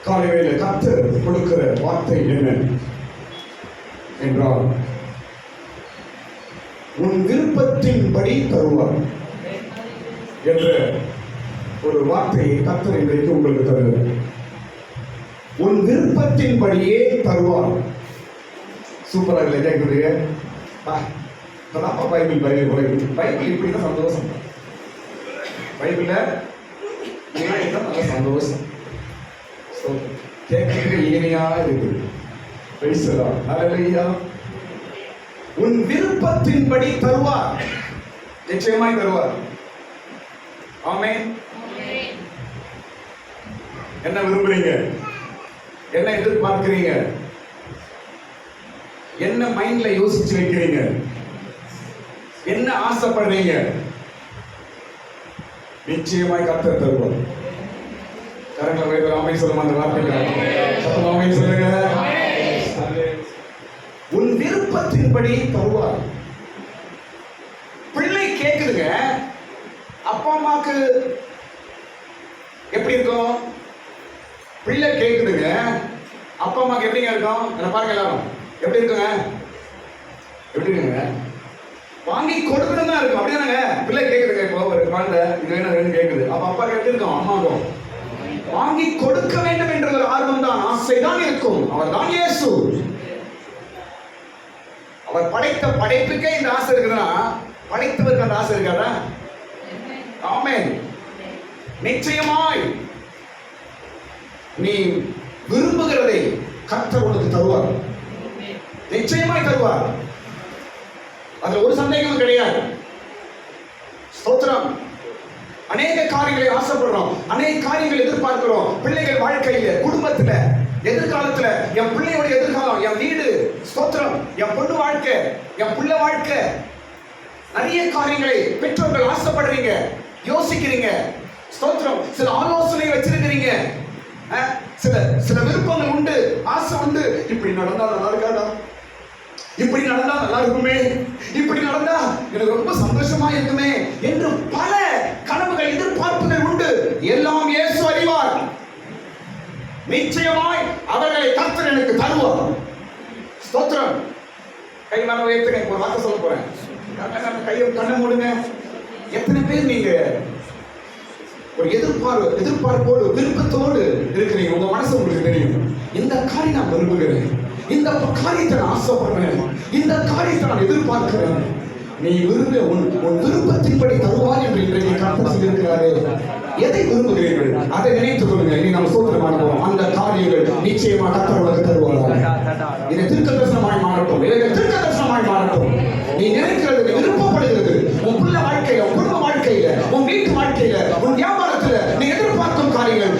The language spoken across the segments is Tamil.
காலையில கர்த்தர் கொடுக்கிற வார்த்தை என்ன என்றால், உன் விருப்பத்தின்படி தருவார் என்ற ஒரு வார்த்தையை கர்த்தர் இன்றைக்கு உங்களுக்கு தருகிறார். உன் விருப்பத்தின்படியே தருவார். சூப்பரா இல்லை கேட்குறீங்க? பைபிள் பைபிள் பைபிள் பைபிள் இப்படிதான் சந்தோஷம். பைபிள்ல நல்ல சந்தோஷம் கேட்க இனிமையா இருக்கு. உன் விருப்பத்தின்படி தருவார், நிச்சயமாய் தருவார். ஆமென். என்ன விரும்புறீங்க? என்ன எதிர்பார்க்கிறீங்க? என்ன மைண்ட்ல யோசிச்சு வைக்கிறீங்க? என்ன ஆசைப்படுறீங்க? நிச்சயமாய் கர்த்தர் தருவார். கரங்களை வைத்து ஆமென் சொல்லுமா? அந்த வார்த்தைகள் ஆமென் சொல்லுங்க. உன் விருப்பத்தின்படி தருவார். பிள்ளை கேக்குதுங்க, அப்பா அம்மாக்கு எப்படி இருக்கும்? பிள்ளை கேக்குதுங்க, அப்பா அம்மாக்கு எப்படிங்க இருக்கும்? என்ன பாருங்க எல்லாரும், எப்படி இருக்குங்க? எப்படி இருக்குங்க? வாங்கி கொடுக்கணும் தான் இருக்கும். அப்படிதானங்க? பிள்ளை கேக்குதுங்க, இப்போ ஒரு குழந்தை இது வேணும் வேணும் கேக்குது, அப்ப அப்பா எப்படி இருக்கும்? அம்மாக்கும் வாங்கி கொடுக்க வேண்டும் என்ற ஒரு ஆர்வம் தான், ஆசைதான் இருக்கும். அவர் தான் இயேசு. அவர் படைத்த படைப்புக்கே இந்த ஆசை இருக்குதுன்னா, படைத்தவருக்கு அந்த ஆசை இருக்காதா? ஆமென். நிச்சயமாய் நீ விரும்புகிறதை கர்த்தர் உனக்கு தருவார். நிச்சயமாய் தருவார். அதுல ஒரு சந்தேகமும் கிடையாது. ஸ்தோத்திரம். அநேக காரியங்களை ஆசைப்படுறோம், அநேக காரியங்களை எதிர்பார்க்கிறோம். பிள்ளைகள் வாழ்க்கையில, குடும்பத்துல, எதிர்காலத்துல, என் பிள்ளையோட எதிர்காலம், என் வீடு, ஸ்தோத்திரம், என் பொண்ணு வாழ்க்கை, என் பிள்ளை வாழ்க்கை, நிறைய காரியங்களை பெற்றோர்கள் ஆசைப்படுறீங்க, யோசிக்கிறீங்க. ஸ்தோத்திரம். சில ஆலோசனை வச்சிருக்கிறீங்க, சில விருப்பங்கள் உண்டு, ஆசை உண்டு. இப்படி நடந்தா நல்லா இருக்காதா? இப்படி நடந்தா நல்லா இருக்குமே, இப்படி நடந்தா எனக்கு ரொம்ப சந்தோஷமா இருக்குமே என்று பல கனவுகள், எதிர்பார்ப்புகள் உண்டு. எல்லாம் இயேசு அறிவார். நிச்சயமாய் அவர்களை கர்த்தர் எனக்கு தருவார். ஸ்தோத்திரம். கை மேல உயர்த்துங்க. ஒரு வார்த்தை சொல்ல போறேன். கையை கண்ணை மூடுங்க. எத்தனை பேர் நீங்க ஒரு எதிர்பார்ப்போடு விருப்பத்தோடு இருக்கிறீங்க? உங்க மனசு உங்களுக்கு தெரியும். இந்த காரியம் நான் விரும்புகிறேன், இந்த காரியத்தை நான் ஆசைப்படுறேன், இந்த காரியத்தை நான் எதிர்பார்க்கிறேன். நீ விரும்ப உன் விருப்பத்தின்படி தருவார் என்று இன்றைக்கு கர்த்தர் சொல்லியிருக்கிறாரே. எதை விரும்புகிறீர்கள் அதை நினைத்துக் கொள்ளுங்க. இனி நாம் சோதனை அந்த காரியங்கள் நிச்சயமாக கர்த்தர் உனக்கு தருவார். இதை தீர்க்க தரிசனமாய் மாறட்டும், இதை தீர்க்க தரிசனமாய் மாறட்டும். நீ நினைக்கிறது, நீ விருப்பப்படுகிறது, உன் பிள்ளை வாழ்க்கையில, உன் குடும்ப வாழ்க்கையில, உன் வீட்டு வாழ்க்கையில, உன் வியாபாரத்துல நீ எதிர்பார்க்கும் காரியங்கள்,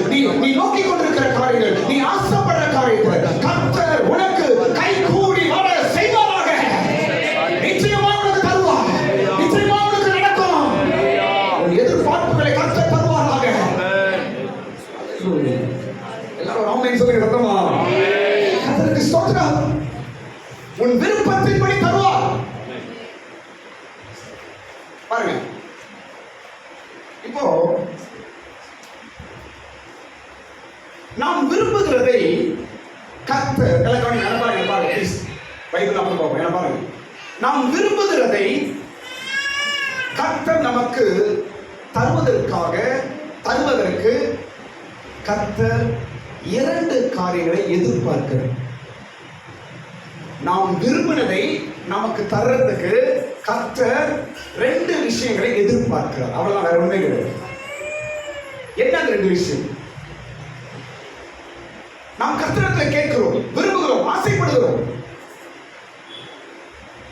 நீ நோக்கி கொண்டிருக்கிற காரியங்கள், நீ ஆசைப்படுற காரியத்தை கர்த்தர் உனக்கு கை கூடி வர செய்வாராக. நிச்சயமா உனக்கு தருவார். நிச்சயமா உனக்கு நடக்கும். உன் எதிர்பார்ப்புகளை கர்த்தர் தருவாராக. எல்லாரும் ஆமென் சொல்லுங்க. சத்தமா கர்த்தருக்கு ஸ்தோத்திரம். உன் விருப்பத்தின்படி தருவார். பாருங்க, இப்போ நாம் விரும்புகிறதை கர்த்தர் நாம் விரும்புகிறதை கர்த்தர் நமக்கு தருவதற்கு கர்த்தர் இரண்டு காரியங்களை எதிர்பார்க்கிறார். நாம் விரும்பினதை நமக்கு தர்றதுக்கு கர்த்தர் ரெண்டு விஷயங்களை எதிர்பார்க்கிறார். அவ்வளவுதான், வேற ஒண்ணுமே கிடையாது. என்ன அந்த ரெண்டு விஷயம்? நாம் கர்த்தரிடத்தில் கேட்கிறோம், விரும்புகிறோம், ஆசைப்படுகிறோம்.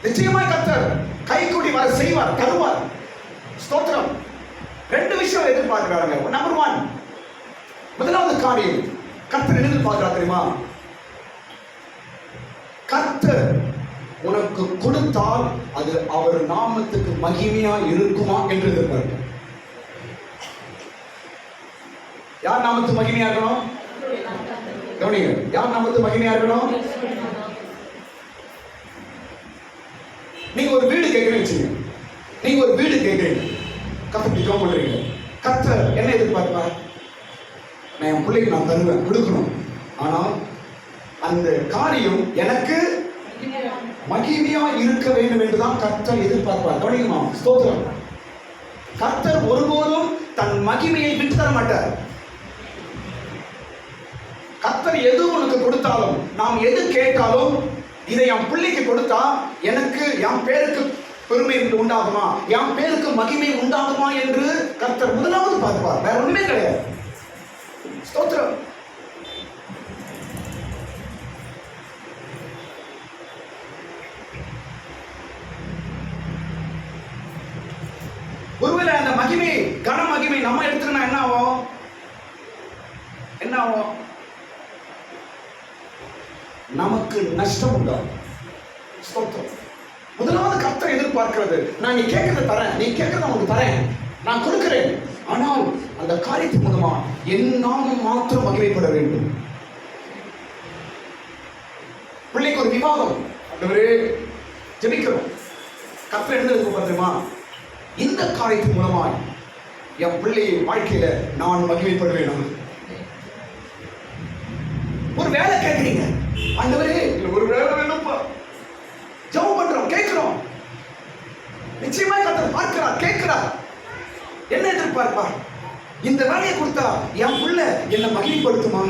நிச்சயமாய் கர்த்தர் கைகூடி வர செய்வார், தருவார். ஸ்தோத்திரம். ரெண்டு விஷயம் எதிர்பார்க்கிறாங்க. நம்பர் 1, முதலாவது காரியம் கர்த்தர் எதிர்பார்க்கிறார் தெரியுமா? கர்த்தர் உனக்கு கொடுத்தால் அது அவர் நாமத்துக்கு மகிமையா இருக்குமா என்று எதிர்பார்க்கிறார். யார் நாமத்துக்கு மகிமையா இருக்கணும்? கவனிங்க, யார் நாமத்துக்கு மகிமையா இருக்கணும்? நீங்க ஒரு வீடு கேட்கிறீங்க வச்சுங்க. நீங்க ஒரு வீடு கேட்கிறீங்க, கர்த்தர் ஜெபம் பண்றீங்க. கர்த்தர் என்ன எதிர்பார்ப்பார்? நான் என் பிள்ளைக்கு நான் தருவேன், கொடுக்கணும். ஆனால் அந்த காரியம் எனக்கு மகிமையா இருக்க வேண்டும் என்றுதான் கர்த்தர் எதிர்பார்ப்பார். கவனிக்குமா? ஸ்தோத்திரம். கர்த்தர் ஒருபோதும் தன் மகிமையை விட்டு தர மாட்டார். கர்த்தர் எது உனக்கு கொடுத்தாலும், நாம் எது கேட்டாலும், இதை என் பிள்ளைக்கு கொடுத்தா எனக்கு என் பேருக்கு பெருமை உண்டாகுமா, என் பேருக்கு மகிமை உண்டாகுமா என்று கர்த்தர் முதலாவது பார்ப்பார். வேற ஒண்ணுமே கிடையாது. ஸ்தோத்திரம். ஒருவேளை அந்த மகிமை, கன மகிமை நம்ம எடுத்துக்கினா என்ன ஆகும்? என்ன ஆகும்? நமக்கு நஷ்டம் உண்டாகும். ஸ்தோத்திரம். முதலாவது கர்த்தர் எதிர்பார்க்கிறது, நான் நீ கேட்கறத தரேன், நீ கேட்கறத உனக்கு தரேன், நான் கொடுக்கிறேன். ஆனால் அந்த காரியத்தின் மூலமா என் நாமம் மாத்திரம் மகிமைப்பட வேண்டும். பிள்ளைக்கு ஒரு விவாதம், ஆண்டவரே ஜெபிக்கிறோம். கர்த்தர் எழுந்திருக்கும் தெரியுமா? இந்த காரியத்தின் மூலமாய் என் பிள்ளை வாழ்க்கையில நான் மகிமைப்படுவேன். ஒரு வேலை கேட்கிறீங்க, ஆண்டவரே ஒரு வேலை வேணும்ப்பா, ஜெபம் பண்றோம், கேட்கிறோம். நிச்சயமா கர்த்தர் பார்க்கிறார், கேட்கிறார். என்ன எதிர்பார்ப்பார்? இந்த வேலையை கொடுத்தா என் புள்ள என்ன மகிமைப்படுத்துமா?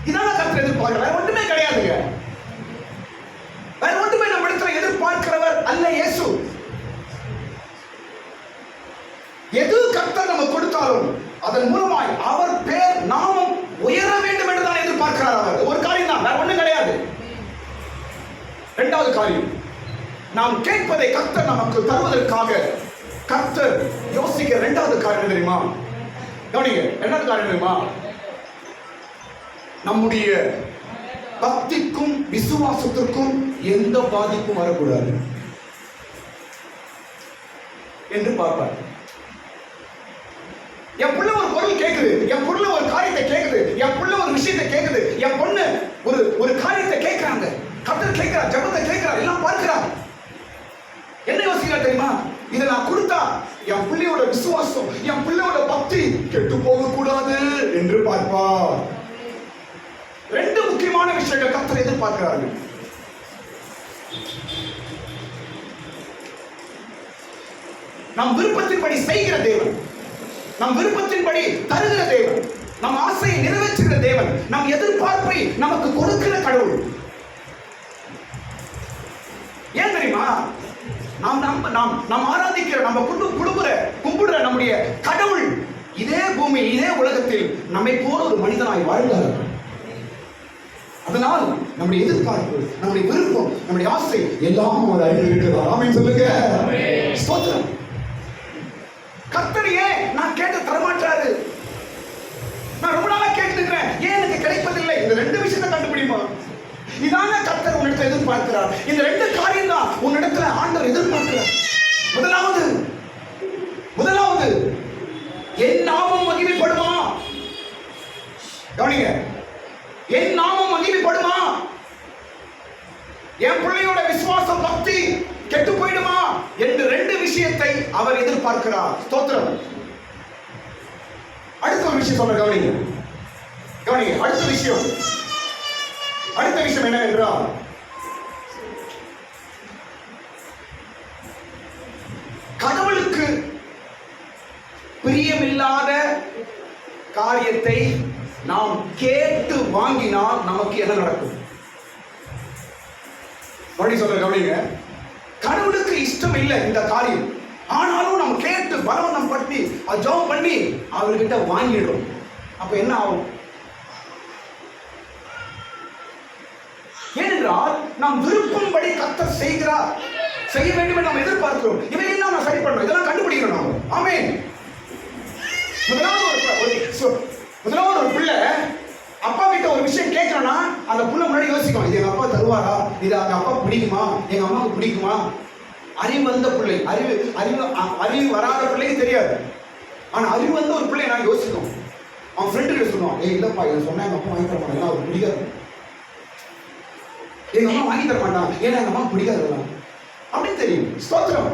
இதான கர்த்தர் எதிர்பார்க்கிறார். வேற ஒன்றுமே கிடையாதுங்க. வேற ஒன்றுமே நம்ம இடத்துல எதிர்பார்க்கிறவர் அல்ல இயேசு. எது கர்த்தர் நம்ம கொடுத்தாலும் அதன் மூலமாய் அவர் பேர் நாமம் உயர வேண்டும் என்று தான் எதிர்பார்க்கிறார். அவர் ஒரு காரியம் தான், வேற ஒன்றும் கிடையாது. இரண்டாவது காரியம், நாம் கேட்பதை கர்த்தர் நமக்கு தருவதற்காக கர்த்தர் யோசிக்கிற இரண்டாவது காரியம் தெரியுமா? கவனிங்க, இரண்டாவது காரியம் தெரியுமா? நம்முடைய பக்திக்கும் விசுவாசத்திற்கும் எந்த பாதிப்பும் வரக்கூடாது என்று பார்ப்பார். என் புள்ள ஒரு பொருள் கேட்குது, என் புள்ள ஒரு காரியத்தை கேட்குது, என் புள்ள ஒரு விஷயத்தை கேட்குது, என் பொண்ணு ஒரு காரியத்தை கேட்கிறாங்க, கர்த்தர் கேட்கிறார், ஜெபத்தை கேட்கிறார், எல்லாம் பார்க்கிறார். என்ன யோசிக்கிறார் தெரியுமா? இதை நான் கொடுத்தா என் பிள்ளையோட விசுவாசம், என் பிள்ளையோட பக்தி கெட்டு போக கூடாது என்று பார்ப்பார். ரெண்டு முக்கியமான விஷயங்கள் கர்த்தர் எதிர்பார்க்கிறார்கள். நம் விருப்பத்தின்படி செய்கிற தேவன், நம் விருப்பத்தின்படி தருகிற தேவன், நம் ஆசையை நிறைவேற்றுகிற தேவன், நம் எதிர்பார்ப்பை நமக்கு கொடுக்கிற கடவுள். ஏன் தெரியுமா? நாம் ஆராதிக்கிற, நம்ம கும்பிடுற நம்முடைய கடவுள் இதே பூமி, இதே உலகத்தில் நம்மை போல ஒரு மனிதனாய் வாழ்ந்தார். அதனால் நம்முடைய எதிர்பார்ப்பு, நம்முடைய விருப்பம், நம்முடைய ஆசை எல்லாம் அவர் அறிந்திருக்கிறார். ஆமென் சொல்லுங்க. ஸ்தோத்திரம். கர்த்தர் ஏன் நான் கேட்டு தரமாட்டாரு? நான் ரொம்ப நாளா கேட்டுக்கிறேன், ஏன் எனக்கு கிடைப்பதில்லை? இந்த ரெண்டு விஷயத்தை கண்டுபிடிமா. இதான கர்த்தர் உன்னிடத்தில் எதிர்பார்க்கிறார். இந்த ரெண்டு காரியம் தான் உன்னிடத்துல ஆண்டவர் எதிர்பார்க்கிறார். முதலாவது என் நாமம் மகிமைப்படுமா? கவனிங்க, என் நாமம் மகிமைப்படுமா? என் பிள்ளையோட விசுவாசம், பக்தி கெட்டு போயிடுமா என்று ரெண்டு விஷயத்தை அவர் எதிர்பார்க்கிறார். ஸ்தோத்திரம். அடுத்த ஒரு விஷயம் சொல்ற, கவனிங்க. அடுத்த விஷயம் என்னவென்றால், கடவுளுக்கு பிரியமில்லாத காரியத்தை நாம் கேட்டு வாங்கினால் நமக்கு என்ன நடக்கும்? மறுபடியும் சொல்ற, கவனிங்க. கடவுளுக்கு இஷ்டம் இல்லை இந்த காரியம், ஆனாலும் நம்ம கேட்டு பலவந்தம் படுத்தி ஜெபம் பண்ணி அவர்கிட்ட வாங்கிடுறோம். அப்ப என்ன ஆகும்? ஏனென்றால் நாம் விருப்பம்படி கர்த்தர் செய்கிறார், செய்ய வேண்டும் என்று நாம் எதிர்பார்க்கிறோம். இவையெல்லாம் நான் சரி பண்ணணும், இதெல்லாம் கண்டுபிடிக்கிறோம் நாம். ஆமென். முதலாவது ஒரு பிள்ளை அப்பா கிட்ட ஒரு விஷயம் கேட்கணும்னா அந்த புள்ள முன்னாடி யோசிக்கும், இது எங்க அப்பா தருவாரா, இது அவங்க அப்பா பிடிக்குமா, எங்க அம்மாவுக்கு பிடிக்குமா? அறிவு வந்த பிள்ளை, அறிவு வராத பிள்ளைக்கு தெரியாது. ஆனா அறிவு வந்த ஒரு பிள்ளை நான் யோசிக்கும். அவன் ஃப்ரெண்டு கிட்ட சொல்லுவான், இல்லப்பா இதை சொன்னா எங்க அப்பா வாங்கி தர மாட்டாங்க, அவருக்கு பிடிக்காது, எங்க அம்மா வாங்கி தர மாட்டான், ஏன்னா எங்க அம்மா பிடிக்காது அப்படின்னு தெரியும். ஸ்தோத்திரம்.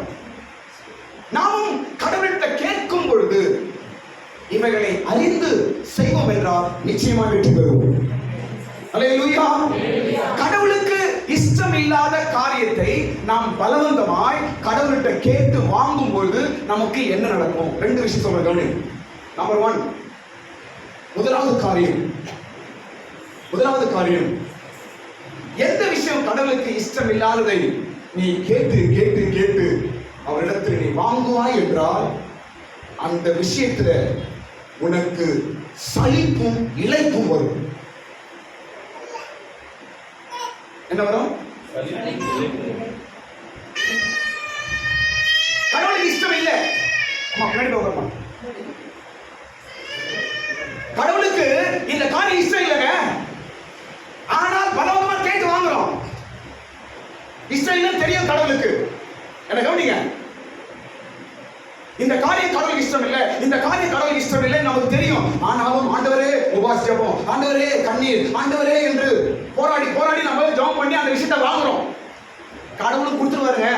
நாமும் கடவுள்கிட்ட கேட்கும் பொழுது இவைகளை அறிந்து செய்வோம் என்றால் நிச்சயமாக வெற்றி பெறுவோம். அல்லேலூயா. கடவுளுக்கு இஷ்டம் இல்லாத காரியத்தை நாம் பலவந்தமாய் கடவுள்கிட்ட கேட்டு வாங்கும் பொழுது நமக்கு என்ன நடக்கும்? ரெண்டு விஷயம் சொல்றேன் கவனி. நம்பர் 1, முதலாவது காரியம், எந்த விஷயம் கடவுளுக்கு இஷ்டம் இல்லாததை நீ கேட்டு கேட்டு கேட்டு அவரிடத்தில் நீ வாங்குவாய் என்றால் அந்த விஷயத்துல உனக்கு சலிப்பும் இளைப்பும் வரும். என்ன வரும்? கடவுளுக்கு இஷ்டம் இல்லை. கடவுளுக்கு இந்த காரியம் இஷ்டம் இல்லைங்க. ஆனால் பலவந்தமா கேட்டு வாங்குறோம். இஷ்டம் இல்லைன்னு தெரியும் கடவுளுக்கு. என்ன கவனிங்க, இந்த காரியம் கடவுளுக்கு இஷ்டம் இல்லை, இந்த காரியம் கடவுளுக்கு இஷ்டம் இல்லை நமக்கு தெரியும். ஆனாலும் ஆண்டவரே உபவாச ஜெபம், ஆண்டவரே கண்ணீர், ஆண்டவரே என்று போராடி போராடி நம்ம ஜெபம் பண்ணி அந்த விஷயத்தை வாங்குறோம். கடவுளும் கொடுத்துருவாருங்க.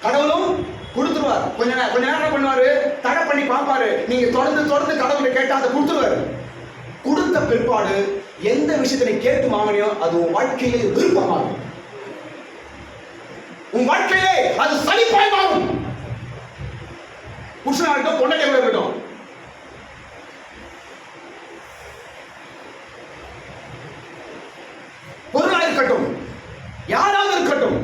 கடவுளும் கொடுத்துருவார். கொஞ்ச நேரம் என்ன பண்ணுவாரு? தடை பண்ணி பார்ப்பாரு. நீங்க தொடர்ந்து கடவுளை கேட்டா அதை கொடுத்துருவாரு. கொடுத்த பிற்பாடு எந்த விஷயத்தை கேட்டு வாங்கினியோ அது உன் வாழ்க்கையிலே விருப்பமாகும். உன் வாழ்க்கையிலே அது சலிப்பாய் மாறும். புருஷனா இருக்கட்டும், பொண்டாட்டியா இருக்கட்டும், பொருளா இருக்கட்டும், யாராவது இருக்கட்டும்,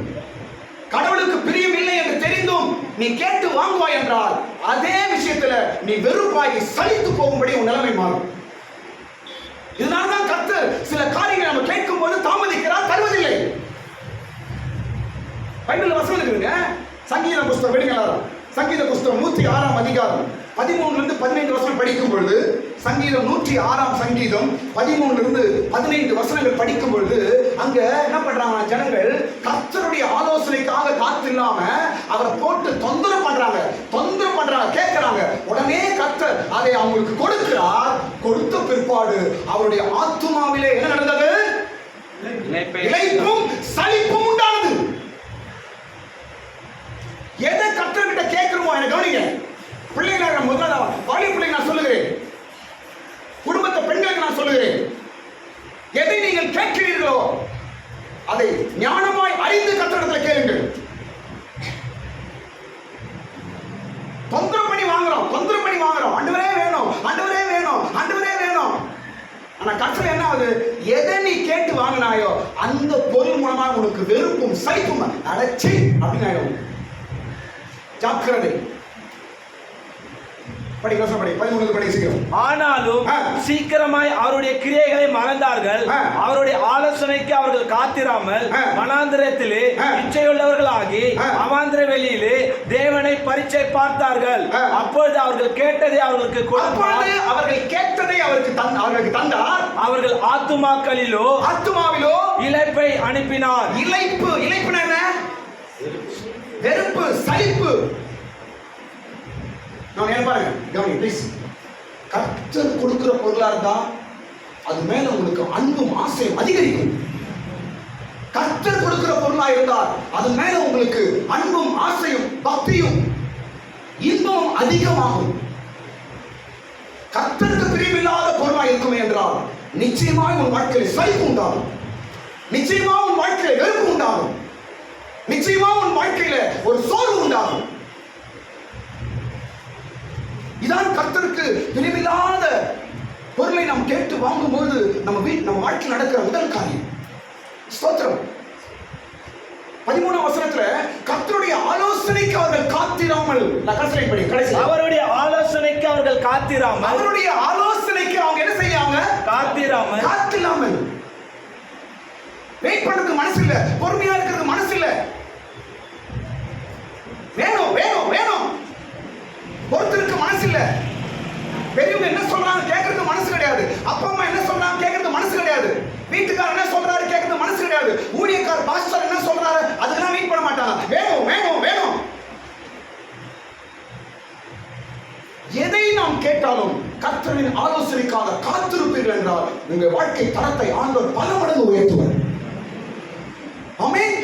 கடவுளுக்கு பிரியம் இல்லை என்று தெரிந்தும் நீ கேட்டு வாங்குவாய் என்றால் அதே விஷயத்துல நீ வெறுப்பாகி சலித்து போகும்படி உன் நிலைமை மாறும். இதனால்தான் கர்த்தர் சில காரியங்களை நம்ம கேட்கும் போது தாமதிக்கிறார், தருவதில்லை. பைபிள்ல வசனம் இருக்குங்க. சங்கீத புஸ்தகம் எடுங்களா? சங்கீத புஸ்தகம் 106 அதிகாரம் 13 15 வசனம் படிக்கும் பொழுது, சங்கீதம் 106 சங்கீதம் 13 15 வசனங்கள் படிக்கும் பொழுது அங்க என்ன பண்றாங்க? ஜனங்கள் கர்த்தருடைய ஆலோசனைக்காக காத்து இல்லாம அவரை போட்டு தொந்தரவு பண்றாங்க, கேட்கிறாங்க. உடனே கர்த்தர் அதை அவங்களுக்கு கொடுக்கிறார். கொடுத்த பிற்பாடு அவருடைய ஆத்துமாவிலே என்ன நடந்தது? இளைப்பும் சலிப்பும் உண்டானது. எதை கர்த்தர்கிட்ட கேட்கிறோமோ, எனக்கு கவனிங்க பிள்ளைகளை, முதல்ல வாலிப பிள்ளைங்க நான் சொல்லுகிறேன், குடும்பத்தை பெண்களுக்கு நான் சொல்லுகிறேன், எதை நீங்கள் கேட்கிறீர்களோ அதை ஞானமாய் அறிந்து கர்த்தரிடத்தில் கேளுங்கள். தொந்தரவு பண்ணி வாங்குறோம், ஆண்டவரே வேணும், ஆண்டவரே வேணும், ஆண்டவரே வேணும். ஆனா கர்த்தர் என்ன ஆகுது? எதை நீ கேட்டு வாங்கினாயோ அந்த பொருள் மூலமாக உனக்கு வெறுப்பும் சலிப்பும் அடைச்சி அப்படின்னு ஆயிடும். ஜாக்கிரதை. ஆனாலும் சீக்கிரமாய் அவருடைய கிரியைகளை மறந்தார்கள். அவருடைய ஆலோசனைக்கு அவர்கள் காத்திராமல் வனாந்திரத்திலே இச்சையுள்ளவர்களாகி அவாந்திர வெளியிலே தேவனை பரீட்சை பார்த்தார்கள். அப்பொழுது அவர்கள் கேட்டதை அவர்களுக்கு கொடுத்தார். அவர்கள் கேட்டதை அவர்களுக்கு தந்தார். அவர்கள் ஆத்துமாவிலோ இளைப்பை அனுப்பினார். இளைப்பு என்ன? வெறுப்பு, சலிப்பு. நான் என்ன பாருங்க, கவனி ப்ளீஸ். கர்த்தர் கொடுக்கிற பொருளா இருந்தா அது மேல உங்களுக்கு அன்பும் ஆசையும் அதிகரிக்கும். கர்த்தர் கொடுக்கிற பொருளா இருந்தால் அது மேல உங்களுக்கு அன்பும் ஆசையும் பக்தியும் இன்பமும் அதிகமாகும். கர்த்தருக்கு பிரியமில்லாத பொருளா இருக்குமே என்றால் நிச்சயமாக உன் வாழ்க்கையில் சலிப்பு உண்டாகும், நிச்சயமாக உன் வாழ்க்கையில் வெறுப்பு உண்டாகும், நிச்சயமாக உன் வாழ்க்கையில ஒரு சோர்வு உண்டாகும். இதான் கர்த்தருக்கு பிரியமில்லாத பொருளை நாம் கேட்டு வாங்கும்போது நம்ம வாழ்க்கையில் நடக்கிற முதல் காரியம். ஸ்தோத்திரம். 13 வசனத்துல கர்த்தருடைய ஆலோசனைக்கு அவர்கள் காத்திராமல், அவருடைய ஆலோசனைக்கு அவர்கள் காத்திராமல், அவருடைய ஆலோசனைக்கு அவங்க என்ன செய்யாங்க? காத்திராமல். வெயிட் பண்றதுக்கு மனசு இல்ல, பொறுமையா இருக்கிறது மனசு இல்ல. வேணும் பொறுத்திருக்க மனசு இல்ல. பெரியவங்க என்ன சொல்றாங்க கேட்கறது மனசு கிடையாது. அப்பா அம்மா என்ன சொல்றாங்க கேட்கறது மனசு கிடையாது. வீட்டுக்காரர் என்ன சொல்றாரு கேட்கறது மனசு கிடையாது. ஊழியக்காரர் பாஸ்டர் என்ன சொல்றாரு அதெல்லாம் வெயிட் பண்ண மாட்டாங்க. வேணும். எதை நாம் கேட்டாலும் கர்த்தரின் ஆலோசனைக்காக காத்திருப்பீர்கள் என்றால் உங்கள் வாழ்க்கை தரத்தை ஆண்டவர் பல மடங்கு உயர்த்துவார். ஆமென்.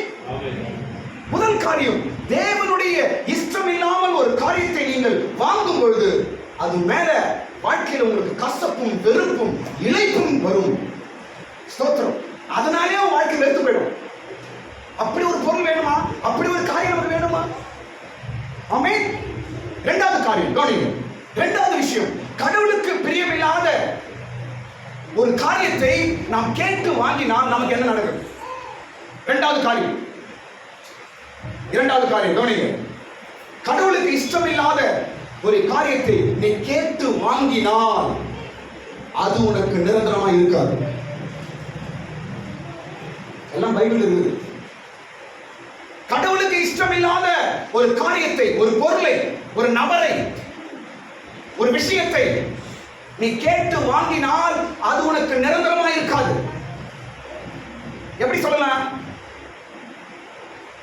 முதல் காரியம், தேவனுடைய இஷ்டம் இல்லாமல் ஒரு காரியத்தை நீங்கள் வாங்கும் பொழுது அது மேல வாழ்க்கையில் உங்களுக்கு கசப்பும் வெறுப்பும் இழைப்பும் வரும். ஸ்தோத்திரம். அதனாலே உன் வாழ்க்கை வெறுத்து போயிடும். அப்படி ஒரு பொருள் வேணுமா? அப்படி ஒரு காரியம் நமக்கு வேணுமா? ஆமென். இரண்டாவது காரியம் கவனிங்க. இரண்டாவது விஷயம், கடவுளுக்கு பிரியமில்லாத ஒரு காரியத்தை நாம் கேட்டு வாங்கினால் நமக்கு என்ன நடக்கும்? இரண்டாவது காரியம் கவனிங்க. கடவுளுக்கு இஷ்டமில்லாத ஒரு காரியத்தை நீ கேட்டு வாங்கினால் அது உனக்கு நிரந்தரமாக இருக்காது. எல்லாம் பைபிள் இருக்குது. கடவுளுக்கு இஷ்டமில்லாத ஒரு காரியத்தை, ஒரு பொருளை, ஒரு நபரை, ஒரு விஷயத்தை நீ கேட்டு வாங்கினால் அது உனக்கு நிரந்தரமாக இருக்காது. எப்படி சொல்லலாம்?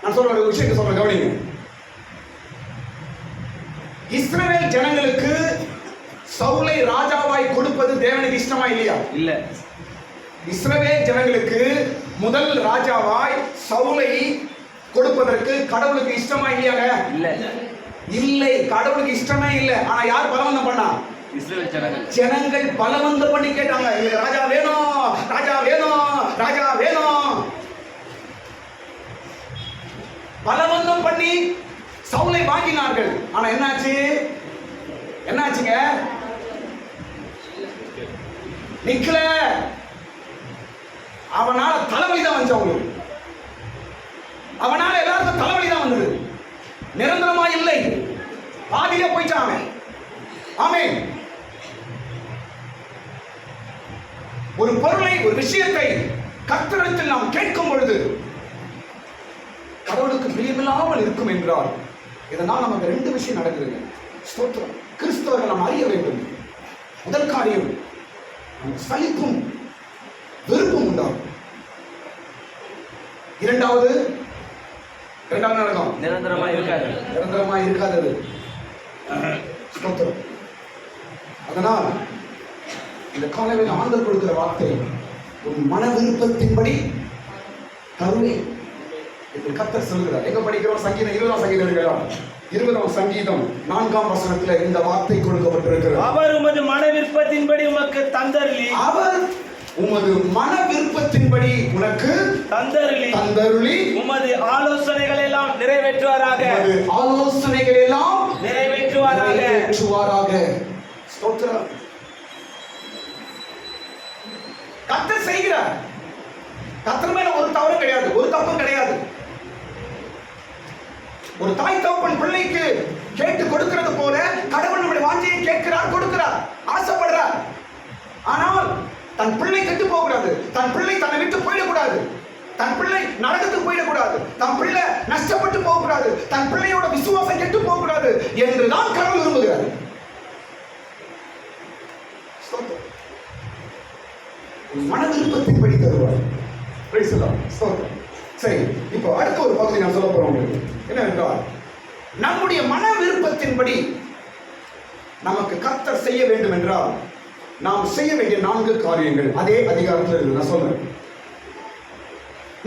நான் சொல்ற ஒரு விஷயத்தை சொல்றேன் கவனிங்க. இஸ்ரவேல் ஜனங்களுக்கு சவுலை ராஜாவாய் கொடுப்பது தேவனுக்கு இஷ்டமா இல்லையா? இல்ல. இஸ்ரவேல் ஜனங்களுக்கு முதல் ராஜாவாய் சவுலை கொடுப்பதற்கு கடவுளுக்கு இஷ்டமா இல்லையாங்க? இல்ல. இல்லை, கடவுளுக்கு இஷ்டமே இல்லை. ஆனா யார் பலவந்தம் பண்ணா? இஸ்ரவேல் ஜனங்கள். ஜனங்கள் பலவந்தம் பண்ணி கேட்டாங்க, எங்களுக்கு ராஜா வேணும், ராஜா வேணும், ராஜா வேணும். பலவந்தம் பண்ணி சவுலை வாங்கினார்கள். ஆனா என்னாச்சு? என்னாச்சுங்க? நிக்கல. அவனால தலைவலி தான் வந்துச்சு. அவங்களுக்கு அவனால எல்லாருக்கும் தலைவலி தான் வந்தது. நிரந்தரமா இல்லை, பாதியிலே போயிட்டான். ஆமென். ஒரு பொருளை, ஒரு விஷயத்தை கர்த்தரிடத்தில் நாம் கேட்கும் பொழுது கடவுளுக்கு பிரியமில்லாமல் இருக்கும் என்றால் இதனால் நமக்கு ரெண்டு விஷயம் நடக்குதுங்க. ஸ்தோத்திரம். கிறிஸ்தவர்கள் நாம் அறிய வேண்டும். முதல் காரியம், சலிப்பும் வெறுப்பும் உண்டாகும். இரண்டாவது நடக்கும், நிரந்தரமா இருக்காது. நிரந்தரமா இருக்காது. ஸ்தோத்திரம். அதனால் இந்த காலையில் ஆண்டவர் கொடுக்கிற வார்த்தை, உன் மன விருப்பத்தின்படி தருவேன் என்று கர்த்தர் சொல்கிறார். எங்க படிக்கிறோம்? சங்கீதம் 20ஆம் சங்கீதம் எடுக்கலாம். 20ஆம் சங்கீதம் 4ஆம் வசனத்துல இந்த வார்த்தை கொடுக்கப்பட்டிருக்கிறது. அவர் உமது மன விருப்பத்தின்படி உமக்கு தந்தருளி, அவர் உமது மன விருப்பத்தின்படி உனக்கு தந்தருளி உமது ஆலோசனைகள் எல்லாம் நிறைவேற்றுவாராக. ஆலோசனைகள் எல்லாம் நிறைவேற்றுவாராக. ஸ்தோத்திரம். கர்த்தர் செய்கிறார். கர்த்தர் மேல ஒரு தவறும் கிடையாது, ஒரு தப்பும் கிடையாது. ஒரு தாய் தகப்பன் பிள்ளைக்கு கேட்டு கொடுக்கிறது போல கடவுள் நம்முடைய வாஞ்சையை கேட்கிறார், கொடுக்கிறார், ஆசைப்படுறார். ஆனால் தன் பிள்ளை கெட்டு போகக்கூடாது, தன் பிள்ளை தன்னை விட்டு போயிடக்கூடாது, தன் பிள்ளை நரகத்துக்கு போயிடக்கூடாது, தன் பிள்ளை நஷ்டப்பட்டு போகக்கூடாது, தன் பிள்ளையோட விசுவாசம் கெட்டு போகக்கூடாது என்றுதான் கடவுள் விரும்புகிறார். மன விருப்பத்தின்படி தருவார். சரி, இப்போ அடுத்த ஒரு பகுதி நான் சொல்ல போறேன் உங்களுக்கு. என்னவென்றால், நம்முடைய மன விருப்பத்தின்படி நமக்கு கர்த்தர் செய்ய வேண்டும் என்றால் நாம் செய்ய வேண்டிய 4 காரியங்கள் அதே அதிகாரத்தில் இருக்கு. நான் சொல்றேன்.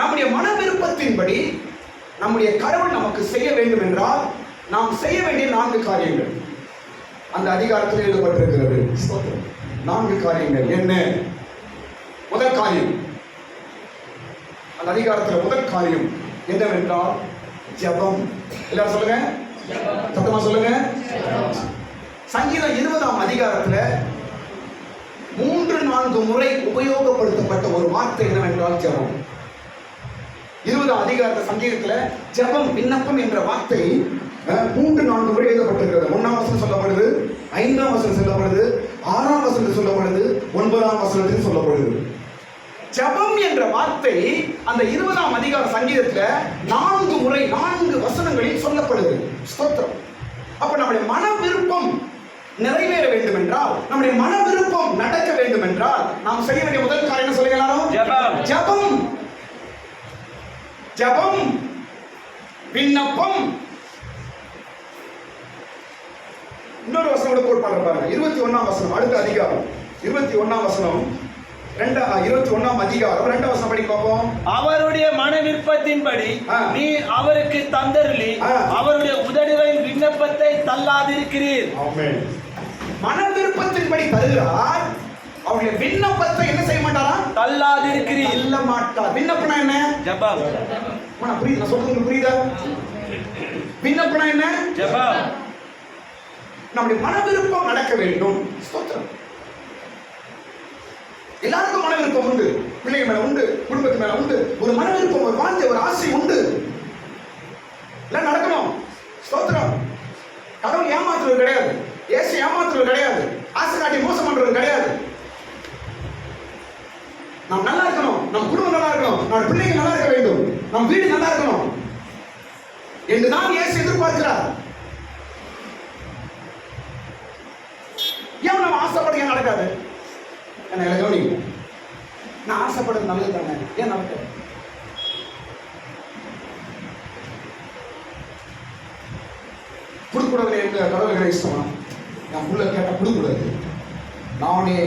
நம்முடைய மன விருப்பத்தின்படி நம்முடைய கடவுள் நமக்கு செய்ய வேண்டும் என்றால் நாம் செய்ய வேண்டிய 4 காரியங்கள் அந்த அதிகாரத்தில் எழுதப்பட்டிருக்கிறது. 4 காரியங்கள் என்ன? முதல் காரியம், அந்த அதிகாரத்தில் முதல் காரியம் என்னவென்றால் ஜெபம். எல்லாரும் சொல்லுங்க, சத்தமா சொல்லுங்க. சங்கீதம் 20ஆம் அதிகாரத்துல 3-4 முறை உபயோகப்படுத்தப்பட்ட ஒரு வார்த்தை என்னவென்றால் ஜெபம். 20ஆம் அதிகாரத்த சங்கீதத்துல ஜெபம், விண்ணப்பம் என்ற வார்த்தை 3-4 முறை எழுதப்பட்டிருக்கிறது. 1ஆம் வசனம் சொல்லப்படுது, 5ஆம் வசனம் சொல்லப்படுது, 6ஆம் வசனத்தில் சொல்லப்படுது, 9ஆம் வசனத்தில் சொல்லப்படுது. ஜெபம் என்ற வார்த்தை அந்த 20ஆம் அதிகார சங்கீதத்துல 4 முறை 4 வசனங்களில் சொல்லப்படுது. ஸ்தோத்திரம். அப்ப நம்முடைய மன விருப்பம் நிறைவேற வேண்டும் என்றால், நம்முடைய மன விருப்பம் நடக்க வேண்டும் என்றால் நாம் செய்ய வேண்டிய முதல் காரியம் சொல்லுங்க எல்லாரும். ஜெபம். ஜெபம், விண்ணப்பம். இன்னொரு வசனம் கூட கோட் பண்ற பாருங்க. 21ஆம் வசனம், அடுத்த அதிகாரம் 21ஆம் வசனம், 21ஆம் அதிகாரம் 2ஆம் வசனம் படிக்க பார்ப்போம். அவருடைய மன விருப்பத்தின்படி நீ அவருக்கு தந்தருளி அவருடைய உதடுகளின் விண்ணப்பத்தை தள்ளாதிருக்கிறீர். ஆமென். மன விருப்பத்தின்படி தருகிறார். அவருடைய விண்ணப்பத்தை என்ன செய்ய மாட்டாரா? தள்ளாதிருக்கிறீர். தள்ள மாட்டார். விண்ணப்பனா என்ன? ஜெபம். புரியுது? நான் சொல்றது உங்களுக்கு புரியுதா? விண்ணப்பனா என்ன? ஜெபம். நம்முடைய மன விருப்பம் நடக்க வேண்டும். ஸ்தோத்திரம். எல்லாருக்கும் மன விருப்பம் உண்டு. பிள்ளைங்க மேல உண்டு, குடும்பத்து மேல உண்டு. ஒரு மன விருப்பம், ஒரு வாஞ்சை, ஒரு ஆசை உண்டு. எல்லாம் நடக்கணும். ஸ்தோத்திரம். கடவுள் ஏமாத்துறது கிடையாது. இயேசு ஏமாத்துறது கிடையாது. ஆசை காட்டி மோசம் பண்றது கிடையாது. நாம் நல்லா இருக்கணும், நம் குடும்பம் நல்லா இருக்கணும், நம்ம பிள்ளைங்க நல்லா இருக்க வேண்டும், நம் வீடு நல்லா இருக்கணும் என்றுதான் இயேசு எதிர்பார்க்கிறார். ஏன் நம்ம ஆசைப்படுறது ஏன் நடக்காது? என்ன கவனிங்க. நான் ஆசைப்படுறது நல்லது தானே, ஏன் நடக்காது? புடுக்கூடாது என்ற கடவுள்களை இஷ்டமா? நான் உள்ள கேட்ட புடுக்கூடாது, நானே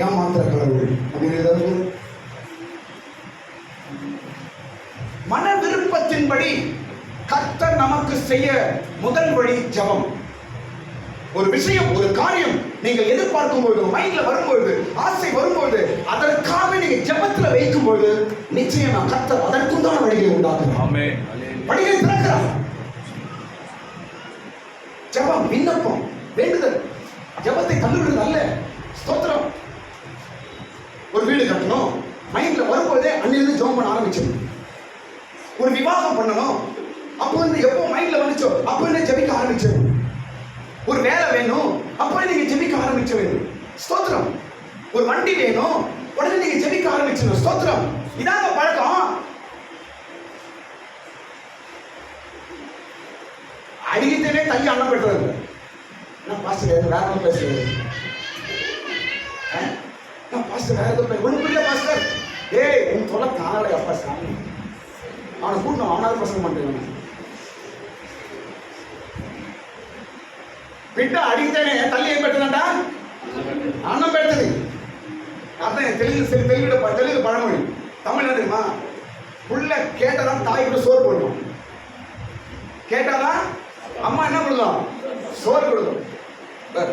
ஏமாத்துற கடவுள் அப்படின்னு ஏதாவது மன விருப்பத்தின்படி கர்த்தர் நமக்கு செய்ய முதல் வழி ஜெபம். ஒரு விஷயம், ஒரு காரியம் நீங்கள் எதிர்பார்க்கும் பொழுது, மைண்ட்ல வரும்பொழுது, ஆசை வரும்பொழுது, அதற்காக நீங்க ஜெபத்துல வைக்கும் பொழுது நிச்சயமா கர்த்தர் அதற்குண்டான வழிகளை உண்டாக்குறார். ஆமென். வழிகளை திறக்கிறார். ஜெபம், விண்ணப்பம், வேண்டுதல். ஜெபத்தை தள்ளுவது அல்ல. ஸ்தோத்திரம். ஒரு வீடு கட்டணும், மைண்ட்ல வரும்போதே அன்னிலிருந்து ஜெபம் பண்ண ஆரம்பிச்சிடும். ஒரு விவாகம் பண்ணணும், அப்போ வந்து எப்போ மைண்ட்ல வந்துச்சோ அப்போ என்ன ஜெபிக்க ஆரம்பிச்சிடும். ஒரு வேலை வேணும், அப்போ நீங்க ஜெபிக்க ஆரம்பிச்ச வேண்டும். ஸ்தோத்திரம். ஒரு வண்டி வேணும், உடனே நீங்க ஜெபிக்க ஆரம்பிச்சிடும். ஸ்தோத்திரம். இதாங்க பழக்கம். அடிக்கிட்டே தள்ளி அண்ணன் பெற்றது. நான் பாஸ்டர் வேற ஒன்று பேசுறேன். நான் பாஸ்டர் வேற ஏதோ ஒண்ணு புரியல பாஸ்டர். ஏய் உன் தொலை காணலை அப்பா சாமி. அவனை கூட்டணும், அவனாவது பிரசங்கம் பண்ணிட்டு விட்டு அடித்தனே தள்ளி ஏன் பெற்றதாண்டா? அண்ணன் பெற்றது. அதான் தெலுங்கு பழமொழி. தமிழ் என்ன தெரியுமா? புள்ள கேட்டதான் தாய் கூட சோறு போடுவோம், கேட்டாதான் அம்மா என்ன கொடுக்கும்? சோறு கொடுக்கும்.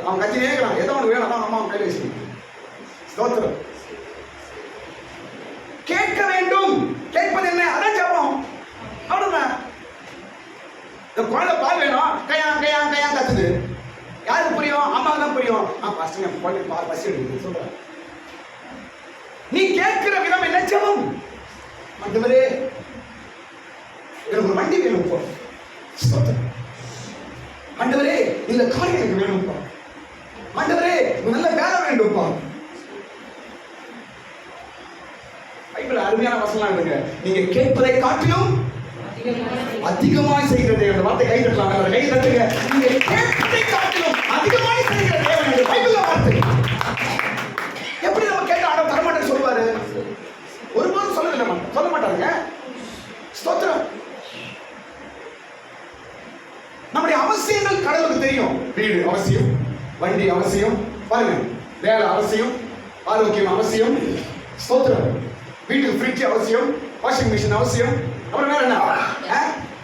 அவன் கட்சி நேர்க்கிறான், ஏதோ ஒன்று வேணும், அதான் அம்மா அவன் கையில் வச்சு. ஸ்தோத்திரம். கேட்க வேண்டும். கேட்பது என்ன? அதான் ஜெபம். அவ்வளவுதான். இந்த குழந்தை பால் வேணும், கையா கையா கையா கத்துது. யாருக்கு புரியும்? அம்மாவுக்கு தான் புரியும். பாஸ்டர் என் குழந்தை பால் பசி எடுக்குது சொல்றேன். நீ கேட்கிற விதம் என்ன? ஜெபம். ஆண்டவரே எனக்கு ஒரு வண்டி வேணும் போ. ஆண்டவரே இந்த காரியம் எனக்கு வேணும்ப்பா. ஆண்டவரே நல்ல வேலை வேண்டும்ப்பா. பைபிள் அருமையான வசனம் இருக்குங்க. நீங்க கேட்பதை காட்டிலும் அதிகமாய் செய்கிற தேவன். வார்த்தை கை தட்டலாம், கை தட்டுங்க. நீங்க கேட்பதை காட்டிலும் அதிகமாய் செய்கிற தேவன் என்று பைபிள்ல வார்த்தை. எப்படி நம்ம கேட்ட ஆட தரமாட்டேன்னு சொல்லுவாரு? ஒருபோதும் சொல்ல மாட்டாருங்க. ஸ்தோத்திரம். நம்முடைய அவசியங்கள் கடவுளுக்கு தெரியும். வீடு அவசியம், வண்டி அவசியம், பாருங்க வேலை அவசியம், ஆரோக்கியம் அவசியம். ஸ்தோத்திரம். வீட்டுக்கு ஃப்ரிட்ஜ் அவசியம், வாஷிங் மிஷின் அவசியம், அப்புறம் வேற என்ன?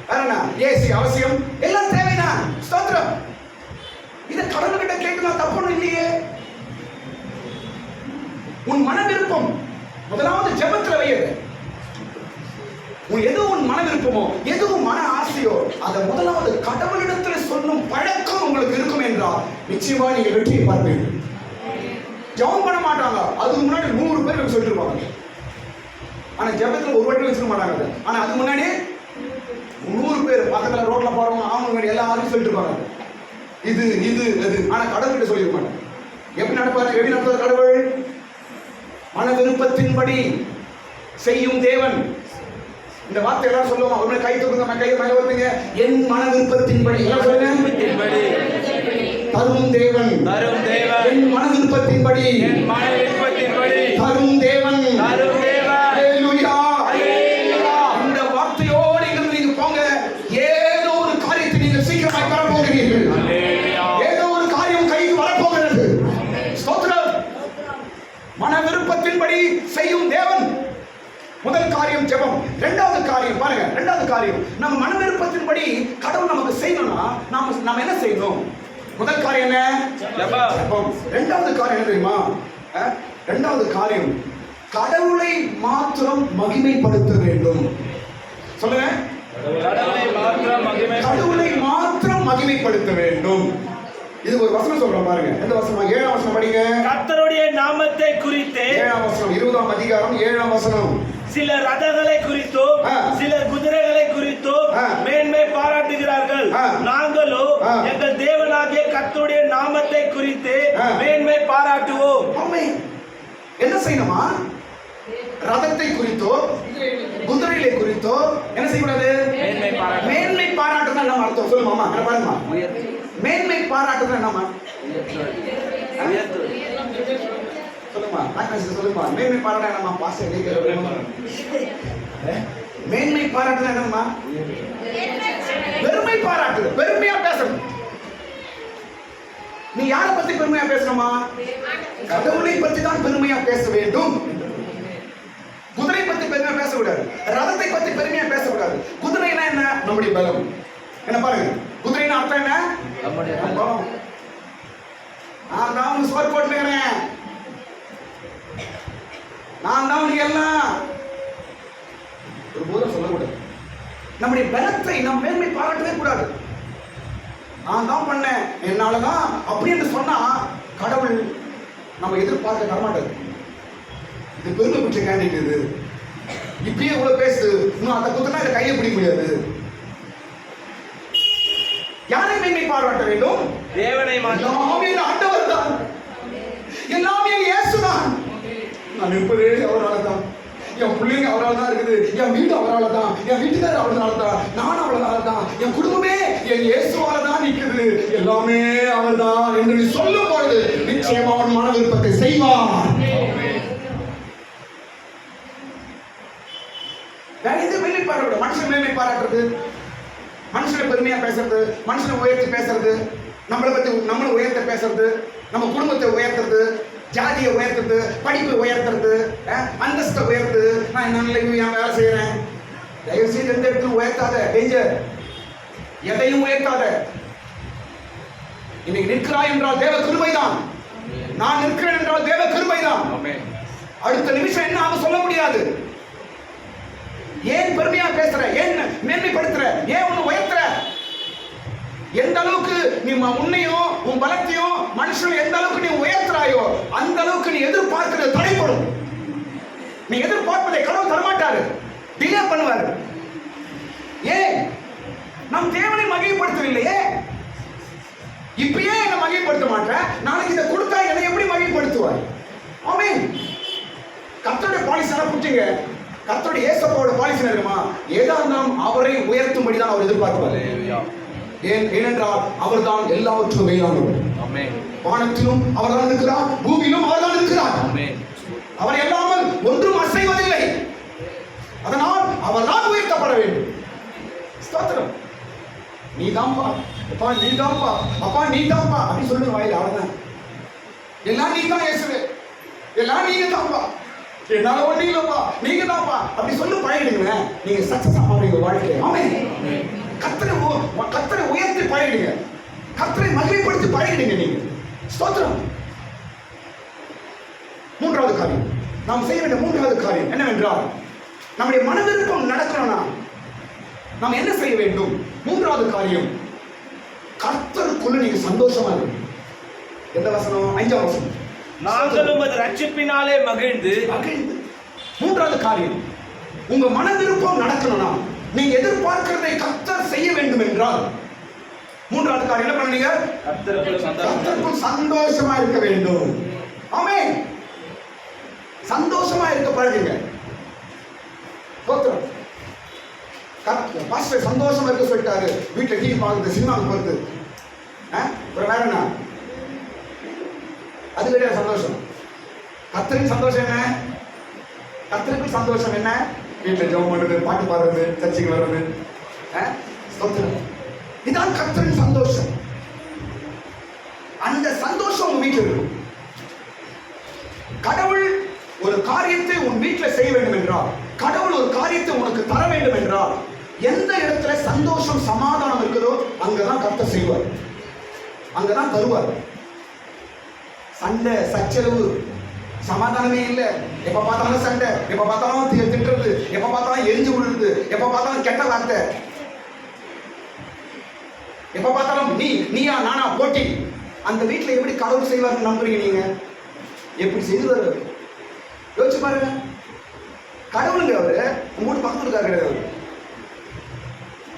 வேற என்ன? ஏசி அவசியம். எல்லாம் தேவைதான். ஸ்தோத்திரம். இதை கடவுள்கிட்ட கேட்கலாம், தப்பு ஒன்றும் இல்லையே. உன் மன விருப்பம் முதலாவது ஜெபத்துல வையது. எது உன் மன விருப்பமோ, எது உன் மன ஆசையோ, அதை முதலாவது கடவுளிடத்தில் சொல்லும் பழக்கம் உங்களுக்கு இருக்கும் என்றால் நிச்சயமா நீங்க வெற்றியை பார்ப்பீர்கள். ஜெபம் பண்ண மாட்டாங்க, அதுக்கு முன்னாடி 100 பேர் சொல்லிட்டு இருப்பாங்க. ஆனா ஜெபத்துல ஒரு வாட்டி வச்சிருக்க மாட்டாங்க. ஆனா அதுக்கு முன்னாடி 100 பேர் பக்கத்துல ரோட்ல போறவங்க அவங்க எல்லாரும் சொல்லிட்டு இருப்பாங்க, இது இது அது. ஆனா கடவுள்கிட்ட சொல்லிருக்க மாட்டாங்க. எப்படி நடப்பாரு கடவுள்? மன விருப்பத்தின்படி செய்யும் தேவன். இந்த வார்த்தை எல்லாம் சொல்லுவோம். ஒரு கை தூக்குங்க, கையை மேல வைங்க. என் மன விருப்பத்தின்படி தரும் தேவன். என் மன விருப்பத்தின்படி தரும் தேவன். ஹல்லேலூயா. இந்த வார்த்தையோடு இருந்து நீங்க போங்க. ஏதோ ஒரு காரியத்தை நீங்க சீக்கிரமாய் பெற போகிறீர்கள். ஏதோ ஒரு காரியம் கைக்கு வரப்போகிறது. ஸ்தோத்திரம். மன விருப்பத்தின்படி செய்யும் தேவன். முதல் காரியம் ஜெபம். இரண்டாவது காரியம் பாருங்க. இரண்டாவது காரியம் நம்ம மன விருப்பத்தின்படி கடவுள் நமக்கு செய்யணும்னா நாம என்ன செய்யணும்? முதல் காரியம் என்ன? ஜெபம். ஜெபம். இரண்டாவது காரியம் என்ன தெரியுமா? இரண்டாவது காரியம் கடவுளை மாத்திரம் மகிமைப்படுத்த வேண்டும். சொல்லுங்க. கடவுளை மாத்திரம் மகிமைப்படுத்த வேண்டும். இது ஒரு வசனம் சொல்றோம் பாருங்க. எந்த வசனம்? 7ஆம் வசனம் படிங்க. கர்த்தருடைய நாமத்தை குறித்து 7ஆம் வசனம் 20ஆம் அதிகாரம் 7ஆம் வசனம். சில ரதங்களை குறித்தும் சில குதிரைகளை குறித்தும் மேன்மை பாராட்டுகிறார்கள். நாங்களோ எங்கள் தேவனாகிய கர்த்தருடைய நாமத்தை குறித்து மேன்மை பாராட்டுவோம். ஆமென். என்ன செய்யணுமா? ரதத்தை குறித்தோ குதிரைகளை குறித்தோ என்ன செய்யக்கூடாது? மேன்மை பாராட்டுதான் என்ன அர்த்தம்? சொல்லுமா அம்மா, என்ன பாருமா? மேன்மை பாராட்டுதான் என்னமா? சொல்லுமா, சொல்லுமா. மேன்மை பாராட்ட என்னமா? பாச மேன்மை பாராட்டுதான் என்னமா? பெருமை பாராட்டு. பெருமையா பேசணும். நீ யாரை பத்தி பெருமையா பேசணுமா? கடவுளை பத்தி தான் பெருமையா பேச வேண்டும். குதிரை பத்தி பெருமையா பேசக்கூடாது. ரதத்தை பத்தி பெருமையா பேசக்கூடாது. குதிரைனா என்ன? நம்முடைய பலம். என்ன பாருங்க, குதிரைனா அர்த்தம் என்ன? பலம். நான் தான் உனக்கு சோறு போட்டுக்கிறேன், நான் தான் உனக்கு எல்லாம். ஒரு போதும் சொல்லக்கூடாது. நம்முடைய பலத்தை நாம் மேன்மை பாராட்டவே கூடாது. நான் தான் பண்ணேன், என்னாலதான் அப்படி என்று சொன்னா கடவுள் நம்ம எதிர்பார்க்க தரமாட்டாரு. இது பெருமை பிடிச்ச கேண்டிடேட். இது இப்பயே இவ்வளவு பேசுது, இன்னும் அந்த குத்தனா இதை கையை பிடிக்க முடியாது. யாரை மேன்மை பாராட்ட வேண்டும்? தேவனை எல்லாமே ஆண்டவர் தான், எல்லாமே இயேசு தான். நான் இருப்பதே அவரால் தான், என் பிள்ளைங்க அவரால் தான் இருக்குது, என் வீடு அவரால் தான், என் வீட்டுக்காரர் அவரால் தான், நான் அவரால் தான், என் குடும்பமே என் இயேசுவால தான் நிற்குது, எல்லாமே அவர் தான் என்று நீ சொல்லும் பொழுது நிச்சயமா அவன் மன விருப்பத்தை செய்வான். வேற எது மேன்மை பாராட்ட? மனுஷன் மேன்மை பாராட்டுறது, மனுஷனை பெருமையா பேசுறது, மனுஷனை உயர்த்தி பேசுறது, நம்மளை பத்தி நம்மளை உயர்த்த பேசுறது, நம்ம குடும்பத்தை உயர்த்துறது, ஜாதியை உயர்த்துறது, படிப்பை உயர்த்துறது, அந்தஸ்தை உயர்த்து, நான் நல்ல என் வேலை செய்யறேன். தயவு செய்து எந்த இடத்துல உயர்த்தாத, டேஞ்சர். எதையும் உயர்த்தாத. இன்னைக்கு நிற்கிறாய் என்றால் தேவ கிருபைதான். நான் நிற்கிறேன் என்றால் தேவ கிருபைதான். அடுத்த நிமிஷம் என்ன ஆகும் சொல்ல முடியாது. ஏன் பெருமையா பேசுற? ஏன் மேன்மைப்படுத்துற? ஏன் உன்னை உயர்த்துற? எந்த அளவுக்கு நீ உன்னையும் உன் பலத்தையும் மனுஷன் எந்த அளவுக்கு நீ உயர்த்துறாயோ அந்த அளவுக்கு நீ எதிர்பார்க்கிறது தடைப்படும். நீ எதிர்பார்ப்பதை கடவுள் தரமாட்டாரு, டிலே பண்ணுவாரு. ஏன்? நம் தேவனை மகிமைப்படுத்தவில்லையே. இப்பயே என்னை மகிமைப்படுத்த மாட்டேன், நாளைக்கு இதை கொடுத்தா என்னை எப்படி மகிமைப்படுத்துவார்? ஆமென். கர்த்தருடைய பாலிசி எல்லாம் புரிஞ்சுங்க. கர்த்தருடைய இயேசுவோட பாலிசி இருக்குமா? ஏதா இருந்தாலும் அவரை உயர்த்தும்படி தான் அவர் எதிர்பார்ப்பார். ஏனென்றால் அவர் தான் எல்லாவற்றும் மேலானவர். வானத்திலும் அவர் தான் இருக்கிறார், பூமியிலும் அவர் தான் இருக்கிறார். அவர் இல்லாமல் ஒன்றும் அசைவதில்லை. அதனால் அவர் தான் உயர்த்தப்பட வேண்டும். ஸ்தோத்திரம். நீ தான்ப்பா, அப்பா நீ தான்ப்பா, அப்பா நீ தான்ப்பா அப்படி சொல்லுங்க வாயில. அவ்வளவுதான். எல்லாம் நீ தான் இயேசுவே, எல்லாம் நீங்க தான்ப்பா, என்னால ஒண்ணு இல்லப்பா, நீங்க தான்ப்பா அப்படி சொல்லி பழகிடுங்க. நீங்க சக்சஸ் ஆவீங்க வாழ்க்கை. ஆமென். கர்த்தரை உயர்த்தி பழகிடுங்க, கர்த்தரை மகிமைப்படுத்தி பழகிடுங்க நீங்க. ஸ்தோத்திரம். மூன்றாவது காரியம், நாம் செய்ய வேண்டிய மூன்றாவது காரியம் என்னவென்றால், நம்முடைய மனவிருப்பம் நடக்கணும்னா நாம் என்ன செய்ய வேண்டும்? மூன்றாவது காரியம், கர்த்தருக்குள்ள நீங்க சந்தோஷமா இருக்கு. எந்த வசனம்? 5ஆம் வசனம். நாங்களும் அது ரட்சிப்பினாலே மகிழ்ந்து. மூன்றாவது காரியம், உங்க மன விருப்பம் நடக்கணும்னா நீங்க எதிர்பார்க்கிறதை கர்த்தர் செய்ய வேண்டும் என்றால் மூன்றாவது காரியம் என்ன பண்ணுவீங்க? கர்த்தருக்குள் சந்தோஷமா இருக்க வேண்டும். ஆமென். சந்தோஷமா இருக்க பழகுங்க. ஸ்தோத்திரம். பாஸ்டர் சந்தோஷமா இருக்க சொல்லிட்டாரு, வீட்டுல டிவி பார்க்குறது, சினிமாவுக்கு போறது, வேற என்ன? அது கிடையாது சந்தோஷம். கர்த்தருக்கு சந்தோஷம் என்ன? கர்த்தருக்கு சந்தோஷம் என்ன? வீட்டுல ஜெபம் பண்றது, பாட்டு பாடுறது, சர்ச்சைக்கு வர்றது. ஸ்தோத்திரம். இதான் கர்த்தருக்கு சந்தோஷம். அந்த சந்தோஷம் உங்க வீட்டில் இருக்கும். கடவுள் ஒரு காரியத்தை உன் வீட்டில் செய்ய வேண்டும் என்றால், கடவுள் ஒரு காரியத்தை உனக்கு தர வேண்டும் என்றால், எந்த இடத்துல சந்தோஷம் சமாதானம் இருக்குதோ அங்கதான் கர்த்தர் செய்வார். அங்கதான் தருவார். சண்டை சச்சரவு சமாதானமே இல்லை. எப்ப பார்த்தாலும் சண்டை, எப்ப பார்த்தாலும் திட்டுறது, எப்ப பார்த்தாலும் எரிஞ்சு விடுறது, எப்ப பார்த்தாலும் கெட்ட வார்த்தை, எப்ப பார்த்தாலும் நீயா நானா போட்டி. அந்த வீட்டுல எப்படி கடவுள் செய்வார்னு நம்புறீங்க நீங்க? எப்படி செய்வாரு யோசிச்சு பாருங்க. கடவுளுங்க அவரு, உங்க பக்கத்துல கிடையாது. அவரு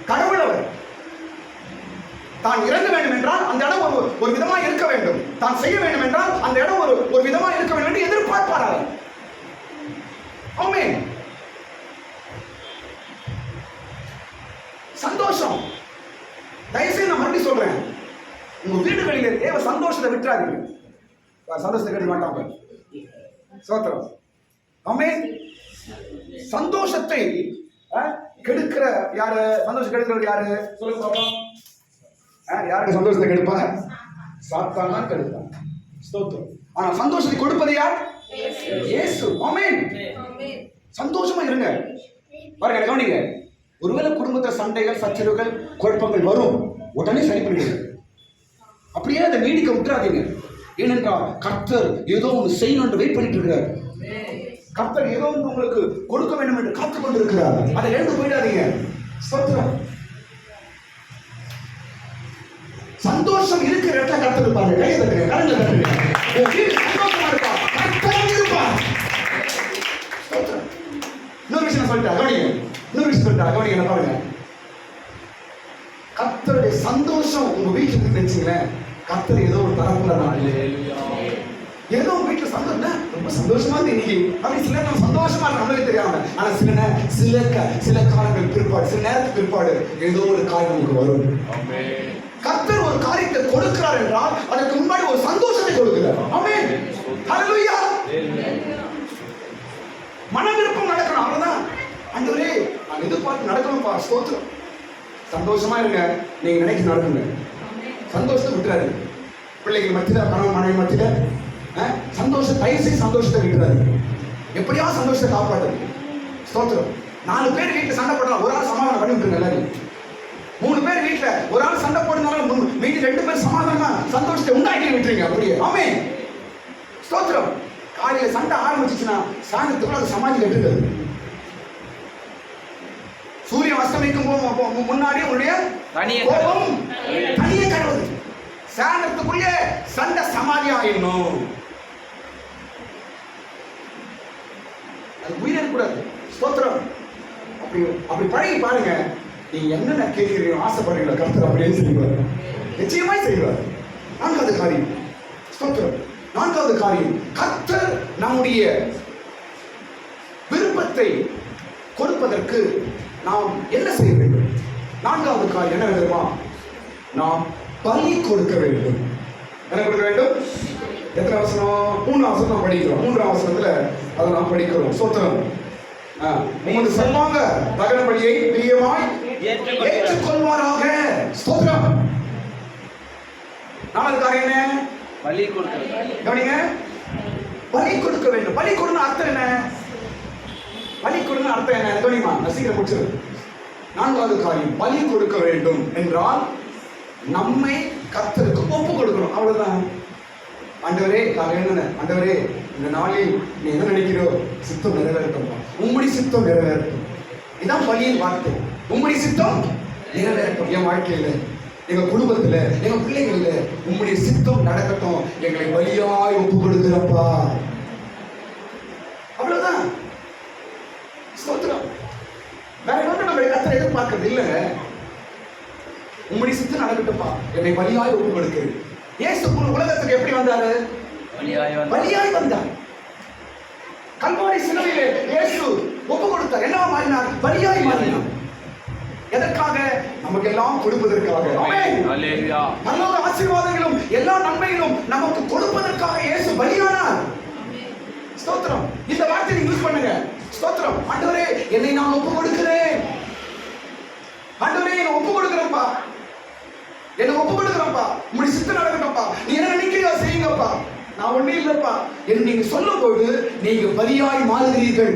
கடவுள். அவர் தான் இறங்க வேண்டும் என்றால் அந்த இடம் ஒரு விதமா இருக்க வேண்டும். தான் செய்ய வேண்டும் என்றால் அந்த இடம் ஒரு விதமா இருக்க வேண்டும் என்று எதிர்பார்ப்பார் அவர். ஆமென். சந்தோஷம். தயவுசெய்து நான் மறுபடியும் சொல்றேன், உங்க வீடுகளிலே தேவ சந்தோஷத்தை விட்டுறாதீங்க. சந்தோஷத்தை கெடுக்க மாட்டாங்க. சோத்திரம். ஆமென். சந்தோஷத்தை கெடுக்கிற யாரு? சந்தோஷம் கெடுக்கிறவர் யாரு? சொல்லுங்க பாப்போம். யாருக்கு சந்தோஷத்தை கெடுப்பாங்க? சாத்தான் தான் கெடுப்பாங்க. ஸ்தோத்திரம். ஆனா சந்தோஷத்தை கொடுப்பது யார்? இயேசு. ஆமென். சந்தோஷமா இருங்க. பாருங்க, கவனிங்க. ஒருவேளை குடும்பத்துல சண்டைகள் சச்சரவுகள் குழப்பங்கள் வரும், உடனே சரி பண்ணிடுங்க. அப்படியே அதை நீடிக்க விட்டுறாதீங்க. ஏனென்றால் கர்த்தர் ஏதோ ஒன்று செய்யணும் என்று வெயிட் பண்ணிட்டு இருக்கிறார். கர்த்தர் ஏதோ ஒன்று உங்களுக்கு கொடுக்க வேண்டும் என்று காத்துக் கொண்டிருக்கிறார். அதை எழுந்து போயிடாதீங்க. ஸ்தோத்திரம். சந்தோஷம் இருக்கிற இடத்துல கர்த்தர் இருப்பாரு. கையை தட்டுங்க, கரங்களை தட்டுங்க. உன் வீடு சந்தோஷமா இருப்பா, கர்த்தர் இருப்பார். ஸ்தோத்திரம். இன்னொரு விஷயம் சொல்லிட்டா கவனிங்க. இன்னொரு விஷயம் சொல்லிட்டா கவனிங்க. பாருங்க, கர்த்தருடைய சந்தோஷம் உங்க வீட்டுக்கு நினைச்சீங்களேன், கர்த்தர் ஏதோ ஒரு தரப்புல தான். ஏதோ உங்க வீட்டுல சந்தோஷம், ரொம்ப சந்தோஷமா இருக்கு இன்னைக்கு அப்படி சில நேரம் சந்தோஷமா இருக்கு, நம்மளுக்கு தெரியாம. ஆனா சில காலங்கள் பிற்பாடு, சில நேரத்துக்கு பிற்பாடு ஏதோ ஒரு காரியம் உங்களுக்கு வரும். கர்த்தர் ஒரு காரியத்தை கொடுக்கிறார் என்றால் அதற்கு முன்னாடி ஒரு சந்தோஷத்தை கொடுக்கிறார். ஆமென். ஹல்லேலூயா. மன விருப்பம் நடக்கணும், அவ்வளவுதான். ஆண்டவரே நான் எதிர்பார்த்து நடக்கணும்பா. ஸ்தோத்திரம். சந்தோஷமா இருங்க. நீங்க நினைச்சு நடக்குங்க. சந்தோஷத்தை விட்டுறாரு. பிள்ளைகள் மத்தியில, கணவன் மனைவி மத்தியில சந்தோஷம், தயவுசெய்து சந்தோஷத்தை விட்டுறாரு. எப்படியா சந்தோஷத்தை காப்பாற்றுது. ஸ்தோத்திரம். 4 பேர் வீட்டுல சண்டை போடலாம், ஒரு ஆள் சமாதானம் பண்ணி விட்டுருங்க. எல்லாரும் 3 பேர் வீட்டுல ஒரு ஆள் சண்டை போடுனாலும் வீட்டுல 2 பேர் சமாதானமா சந்தோஷத்தை உண்டாக்கி விட்டுருங்க. அப்படியே. ஆமென். ஸ்தோத்திரம். காலையில சண்டை ஆரம்பிச்சுச்சுன்னா சாயந்தரத்துக்குள்ள அது சமாதி கட்டுறது. சூரியன் அஸ்தமிக்கும் முன்னாடி உன்னுடைய கோபம் தனியே கடவுது. சாயந்தரத்துக்குள்ளே சண்டை சமாதி ஆயிடணும். அது உயிரிழக்க கூடாது. ஸ்தோத்திரம். அப்படி பழகி பாருங்க. நீங்க என்னென்ன கேட்கிறீங்க, ஆசைப்படுறீங்களோ கர்த்தர் அப்படியே செய்வார். நிச்சயமாய் செய்வார். 4வது காரியம். ஸ்தோத்திரம். 4வது காரியம், கர்த்தர் நம்முடைய விருப்பத்தை கொடுப்பதற்கு நாம் என்ன செய்ய வேண்டும்? 4வது காரியம் என்ன தெரியுமா? நாம் பலி கொடுக்க வேண்டும். என்ன கொடுக்க வேண்டும்? எத்தனை வசனம்? 3 வசனம் படிக்கிறோம். 3ஆம் வசனத்துல அதை நாம் படிக்கிறோம். ஸ்தோத்திரம். உமது சர்வாங்க தகன பலியை பிரியமாய் ஏற்றுக்கொள்வாராக. ஸ்தோத்திரம். 4வது காரியம் என்ன? பலி கொடுக்க. கவனிங்க, பலி கொடுக்க வேண்டும். பலி கொடுன அர்த்தம் என்ன? பலி கொடுன அர்த்தம் என்ன? கவனிமா, நான் சீக்கிரம் முடிச்சிருக்கேன். 4வது காரியம், பலி கொடுக்க வேண்டும் என்றால் நம்மை கர்த்தருக்கு ஒப்பு கொடுக்கணும். அவ்வளவுதான். ஆண்டவரே, ஆண்டவரே, இந்த நாளில் நீ என்ன நினைக்கிறோ சித்தம் நிறைவேறட்டும், உம்முடைய சித்தம் நிறைவேறட்டும். இதான் பலியின் வார்த்தை. உம்முடைய சித்தம் நிறைவேறட்டும். என் வாழ்க்கையில, எங்க குடும்பத்துல, எங்க பிள்ளைகள்ல உம்முடைய சித்தம் நடக்கட்டும். எங்களை பலியாய் ஒப்பு கொடுக்கிறப்பா. அவ்வளவுதான். ஸ்தோத்திரம். வேற ஒன்றும் நம்ம கர்த்தரை எதிர்பார்க்கறது இல்லைங்க. உம்முடைய சித்தம் நடக்கட்டும்பா, என்னை பலியாய் ஒப்பு கொடுக்கிறேன். இயேசு உலகத்துக்கு எப்படி வந்தாரு? பலியாய் வந்தார். கல்வாரி சிலுவையிலே இயேசு ஒப்பு கொடுத்தார். என்னவா மாறினார்? பலியாய் மாறினார். எதற்காக? நமக்கு எல்லாம் கொடுப்பதற்காக. ஆமென். ஹல்லேலூயா. நல்ல ஆசீர்வாதங்களும் எல்லா நன்மைகளும் நமக்கு கொடுப்பதற்காக இயேசு பலியானார். ஸ்தோத்திரம். இந்த வார்த்தையை யூஸ் பண்ணுங்க. ஸ்தோத்திரம். ஆண்டவரே, என்னை நான் ஒப்பு கொடுக்கிறேன். ஆண்டவரே, என்னை ஒப்பு கொடுக்கிறேன்ப்பா, என்னை ஒப்பு கொடுக்கிறேன்ப்பா, உங்களுடைய சித்தம் நடக்கட்டும்ப்பா, நீ என்ன நினைக்கிறீங்க செய்யுங்கப்பா, நான் ஒண்ணே இல்லப்பா என்று நீங்க சொல்லும் போது நீங்க பலியாய் மாறுகிறீர்கள்.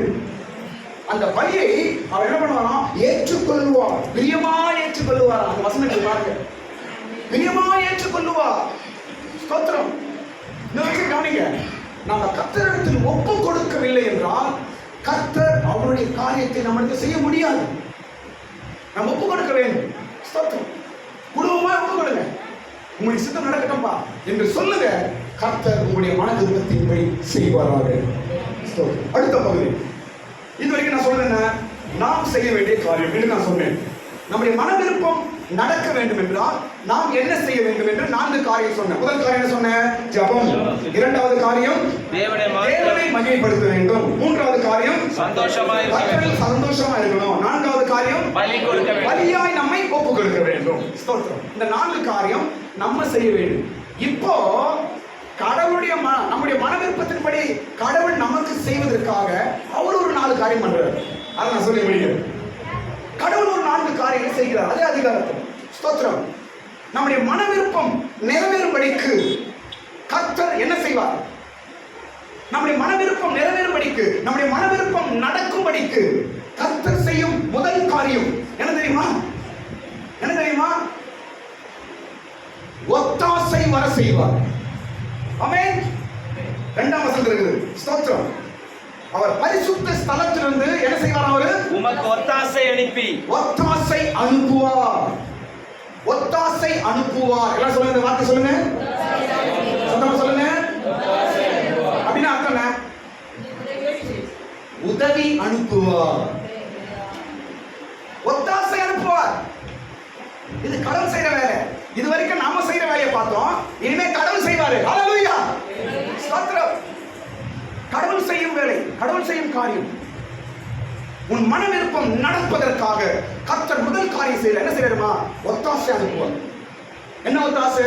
அந்த பலியை அவர் என்ன பண்ணுவாராம்? ஏற்றுக்கொள்வார். பிரியமா ஏற்றுக்கொள்வார். அந்த வசனத்தை பாருங்க. பிரியமாய் ஏற்றுக்கொள்ளுவார். ஸ்தோத்திரம். கவனிங்க, நம்ம கர்த்தரிடத்தில் ஒப்பு கொடுக்கவில்லை என்றால் கர்த்தர் அவருடைய காரியத்தை நம்மளுக்கு செய்ய முடியாது. நம்ம ஒப்பு கொடுக்க வேண்டும். ஸ்தோத்திரம். குடும்பமா ஒப்பு கொடுங்க. உங்களுடைய சித்தம் நடக்கட்டும்பா என்று சொல்லுங்க. கர்த்தர் உங்களுடைய மன விருப்பத்தின்படி செய்வாராக. அடுத்த பகுதி இதுவரைக்கும் நான் சொல்றேன், நாம் செய்ய வேண்டிய காரியம் என்று நான் சொன்னேன். நம்முடைய மன விருப்பம் நடக்க வேண்டும் என்றால் நாம் என்ன செய்ய வேண்டும் என்று 4 காரியம் சொன்னேன். முதல் காரியம் என்ன சொன்னேன்? ஜெபம். இரண்டாவது காரியம் தேவனை மகிமைப்படுத்த வேண்டும். மூன்றாவது காரியம் சந்தோஷமா இருக்கணும். நான்காவது காரியம் பலியாய் நம்மை ஒப்பு கொடுக்க வேண்டும். ஸ்தோத்திரம். இந்த 4 காரியம் நம்ம செய்ய வேண்டும். இப்போ கடவுளுடைய நம்முடைய மன விருப்பத்தின்படி கடவுள் நமக்கு செய்வதற்காக அவர் ஒரு 4 காரியம் பண்றார். அதை நான் சொல்லி முடிக்கிறேன். கடவுள் ஒரு 4 காரியங்களை செய்கிறார். அதே அதிகாரத்தில். ஸ்தோத்திரம். நம்முடைய மன விருப்பம் நிறைவேறும்படிக்கு கர்த்தர் என்ன செய்வார்? நம்முடைய மன விருப்பம் நிறைவேறும்படிக்கு, நம்முடைய மன விருப்பம் நடக்கும்படிக்கு கர்த்தர் செய்யும் முதல் காரியம் என்ன தெரியுமா? என்ன தெரியுமா? ஒத்தாசை வர செய்வார். ஆமென். 2ஆம் வசனம் இருக்குது. ஸ்தோத்திரம். அவர் பரிசுத்த ஸ்தலத்திலிருந்து என்ன செய்வார்? அவரு உமக்கு ஒத்தாசை அனுப்புவார். ஒத்தாசை அனுப்புவார். எல்லாம் சொல்லுங்க, இந்த வார்த்தை சொல்லுங்க. சத்தமா சொல்லுங்க. அப்படின்னா அர்த்தம் என்ன? உதவி அனுப்புவார். ஒத்தாசை அனுப்புவார். இது கடவுள் செய்யற வேலை. இது வரைக்கும் நாம செய்யற வேலையை பார்த்தோம். இனிமே கடவுள் செய்வாரு. ஹல்லேலூயா. ஸ்தோத்திரம். கடவுள் செய்யும் வேலை, கடவுள் செய்யும் காரியம். உன் மன விருப்பம் நடப்பதற்காக கர்த்தர் முதல் காரியம் செய்யற என்ன செய்யறமா? ஒத்தாசை அனுப்புவார். என்ன ஒத்தாசை?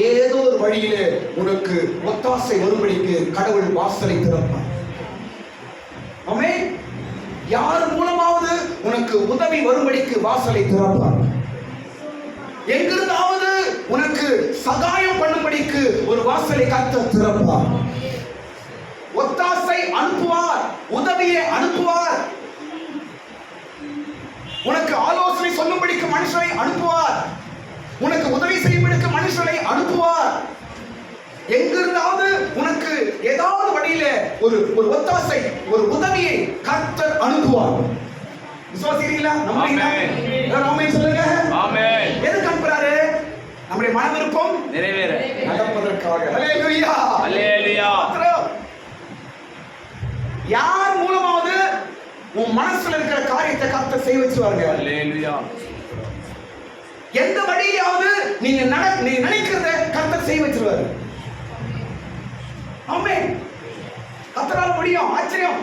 ஏதோ ஒரு வழியிலே உனக்கு ஒத்தாசை வரும்படிக்கு கடவுள் வாசலை திறப்பார். ஆமென். யார் மூலமாவது உனக்கு உதவி வரும்படிக்கு வாசலை திறப்பார். எங்கிருந்தாவது உனக்கு சகாயம் பண்ணும்படிக்கு ஒரு வாசலை கர்த்தர் திறப்பார். ஒத்தாசை அனுப்புவார். உதவியை அனுப்புவார். உனக்கு ஆலோசனை சொல்லும்படிக்கு மனுஷனை அனுப்புவார். உனக்கு உதவி செய்யும்படிக்கு மனுஷனை அனுப்புவார். எங்கிருந்தாவது உனக்கு ஏதாவது வழியில ஒரு ஒத்தாசை, ஒரு உதவியை கர்த்தர் அனுப்புவார். விசுவாசிக்கிறீங்களா? நம்புறீங்களா? ஆமென் சொல்லுங்க. ஆமென். எதுக்கு அனுப்புறாரு? நம்முடைய மன விருப்பம் நிறைவேற நடப்பதற்காக. ஹல்லேலூயா. ஹல்லேலூயா. யார் மூலமாவது உன் மனசுல இருக்கிற காரியத்தை கர்த்தர் செய்ய வச்சுவாங்க. ஹல்லேலூயா. எந்த வழியாவது நீ நினைக்கிறத கர்த்தர் செய்ய வச்சிருவாரு. ஆமென். கர்த்தரால் முடியும். ஆச்சரியம்.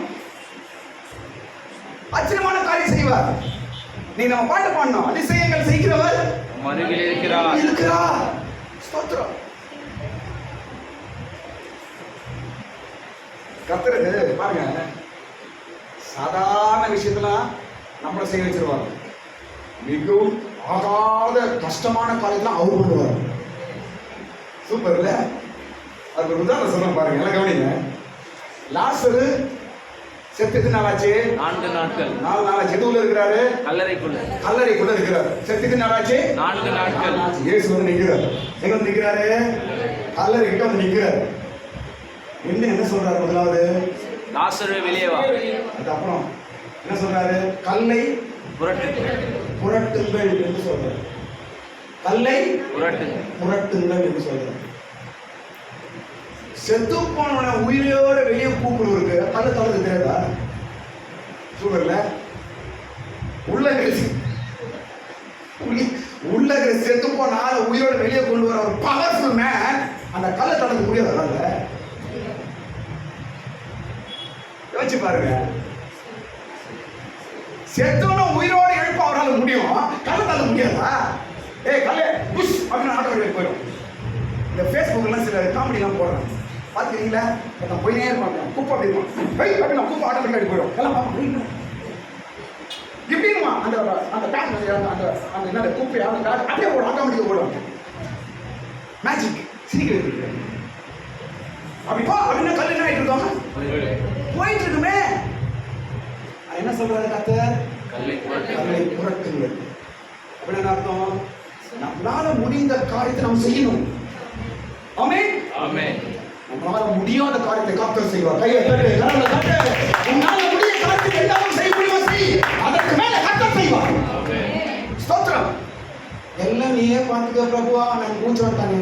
ஆச்சரியமான காரியம் செய்வார். நீ நம்ம பாட்டு பாடணும். அதிசயங்கள் செய்கிறவர் அருகில் இருக்கிறார். ஸ்தோத்திரம். கர்த்தர் பாருங்க, சாதாரண விஷயத்தெல்லாம் நம்மளை செய்ய வச்சிருவாங்க. மிகவும் ஆகாத கஷ்டமான காரியத்தெல்லாம் அவர் பண்ணுவார். சூப்பர் இல்ல? அதுக்கு ஒரு உதாரணம் சொல்றேன் பாருங்க. எல்லாம் கவனிங்க. லாசரு செத்து எத்தனை நாளாச்சு? 4 நாட்கள். 4 நாளாச்சு. எதுல இருக்கிறாரு? கல்லறைக்குள்ள இருக்கிறாரு. செத்து எத்தனை நாளாச்சு? 4 நாட்கள். இயேசு வந்து நிக்கிறாரு. எங்க வந்து நிக்கிறாரு? கல்லறை கிட்ட வந்து நிக்கிறாரு. என்ன சொல்றாரு? முதலாவது லாசரு வெளியே வா. அதுக்கப்புறம் என்ன சொல்றாரு? கல்லை புரட்டுங்கள் என்று சொல்றாரு. கல்லை புரட்டுங்கள் என்று சொல்றாரு. செத்து போனவன உயிரோட வெளியே கூப்பிடுவருக்கு கல்ல தவறு தெரியாதா? சூப்பர்ல. உள்ள செத்து போன ஆளை உயிரோட வெளியே கொண்டு வர ஒரு பவர்ஃபுல் மேன் அந்த கல்லை தடுக்க முடியாது. யோசிச்சு பாருங்க. செத்தவன உயிரோட எழுப்ப அவரால் முடியும், கல்ல தள்ள முடியாதா? கல்லே புஷ் அப்படின்னு ஆட்டோ போயிடும். இந்த ஃபேஸ்புக்லாம் சில காமெடிலாம் போடுறாங்க, பார்த்துக்கிறீங்களா? போயினே இருப்பாங்க. குப்பை அப்படி இருக்கும், அப்படின்னு குப்பை ஆட்டோமேட்டிக்காக போயிடும். எல்லாம் இப்படிமா அந்த அந்த அந்த என்ன குப்பை அப்படியே போடும், ஆட்டோமேட்டிக்காக போடும். மேஜிக் சிரிக்கிறது. அப்படிப்பா அப்படின்னா கல் என்ன ஆகிட்டு இருக்கோம்? போயிட்டு இருக்குமே. என்ன சொல்றாரு கர்த்தர்? கல்லை புரட்டுங்கள். அப்படின்னு அர்த்தம் நம்மளால முடிந்த காரியத்தை நாம் செய்யணும். ஆமென். ஆமென். நம்மளால முடியாத காரியத்தை கர்த்தர் செய்வார். கையை தட்டு, கரங்களை தட்டு. உன்னால முடிய காரியத்தை எல்லாரும் செய்ய முடியுமா செய். அதற்கு மேல கர்த்தர் செய்வார். ஆமென். ஸ்தோத்திரம். எல்லாம் நீயே பார்த்துக்க பிரபுவா, நான் கூச்சோட்டானே.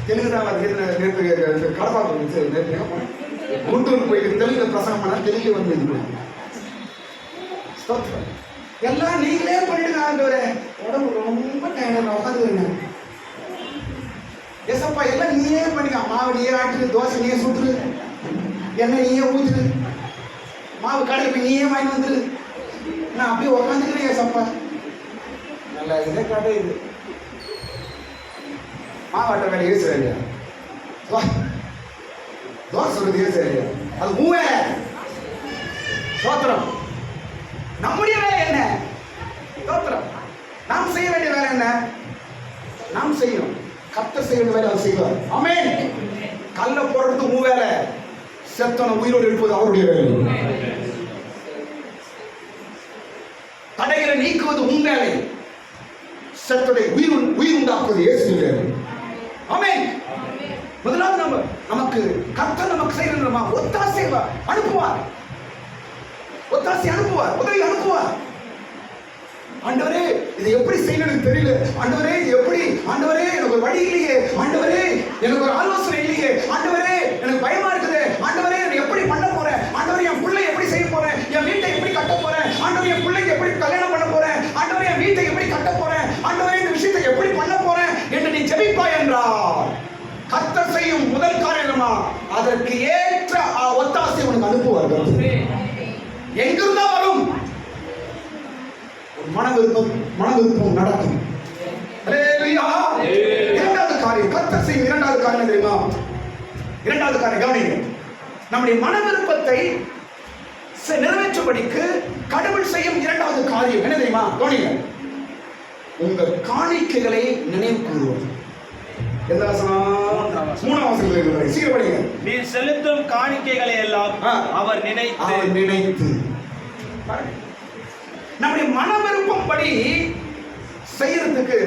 தெலுங்குதான் நேற்று கடப்பா குண்டூர் போய் தெலுங்கு பிரசங்கம் பண்ணா தெலுங்கு வந்து ஸ்தோத்திரம். எல்லாம் நீங்களே பண்ணிடுங்க ஆண்டவரே. உடம்பு ரொம்ப டயர்டா உட்காந்து ஏசப்பா எல்லாம் நீயே பண்ணிக்க. மாவு நீயே ஆட்டு, தோசை நீயே சுட்டுரு, எண்ணெய் நீயே ஊத்துரு, மாவு கடையில் போய் நீயே வாங்கி வந்துரு. நான் அப்படியே உட்காந்துக்கிறேன் ஏசப்பா. நல்லா இதே கடை இது மாவாட்ட வேலையே சரியா, தோசை சொல்றதே சரியா, அது மூவே. ஸ்தோத்திரம். நம்முடைய வேலை என்ன? ஸ்தோத்திரம். நாம் செய்ய வேண்டிய வேலை என்ன? நாம் செய்யணும். கர்த்தர் செய்ய வேண்டிய வேலை அவர் செய்வார். ஆமென். கல்ல போடுறது மூ வேலை, செத்தன உயிரோடு எழுப்புவது அவருடைய வேலை. தடைகளை நீக்குவது உன் வேலை, செத்ததை உயிர் உண்டாக்குவது இயேசுவின் வேலை. ஆமென். முதலாவது நமக்கு கர்த்தர் நமக்கு செய்யணுமா ஒத்தாசை அனுப்புவார். ஒத்தாசை அனுப்புவார், உதவி அனுப்புவார். ஆண்டவரே இதை எப்படி செய்யணும்னு தெரியல, ஆண்டவரே இது எப்படி, ஆண்டவரே எனக்கு ஒரு வழி இல்லையே, ஆண்டவரே எனக்கு ஒரு ஆலோசனை இல்லையே, ஆண்டவரே எனக்கு பயமா இருக்குது, ஆண்டவரே நான் எப்படி பண்ண போறேன், ஆண்டவரே என் பிள்ளை எப்படி செய்ய போறேன், என் வீட்டை எப்படி கட்ட போறேன், ஆண்டவரே என் பிள்ளைக்கு எப்படி கல்யாணம் பண்ண போறேன், ஆண்டவரே என் வீட்டை எப்படி கட்ட போறேன், ஆண்டவரே இந்த விஷயத்தை எப்படி பண்ண போறேன் என்று நீ ஜெபிப்பாய் என்றால் கர்த்தர் செய்யும் முதல் காரியமா அதற்கு ஏற்ற ஒத்தாசை உனக்கு அனுப்புவார். எங்கிருந்தா வரும்? மன விருப்பம் நடக்கும். இரண்டாவது காரியம் கர்த்தர் செய்யும் இரண்டாவது காரியம் தெரியுமா? இரண்டாவது காரியம் கவனிங்க. நம்முடைய மன விருப்பத்தை நிறைவேற்றும்படிக்கு கடவுள் செய்யும் இரண்டாவது காரியம் என்ன தெரியுமா? கவனிங்க. உங்கள் காணிக்கைகளை நினைவு கூறுவது. எந்த வசனம்? மூணாம் வசனம். சீர்படிங்க. நீ செலுத்தும் காணிக்கைகளை எல்லாம் அவர் நினைத்து. நம்முடைய மன விருப்பம் படி செய்யறதுக்கு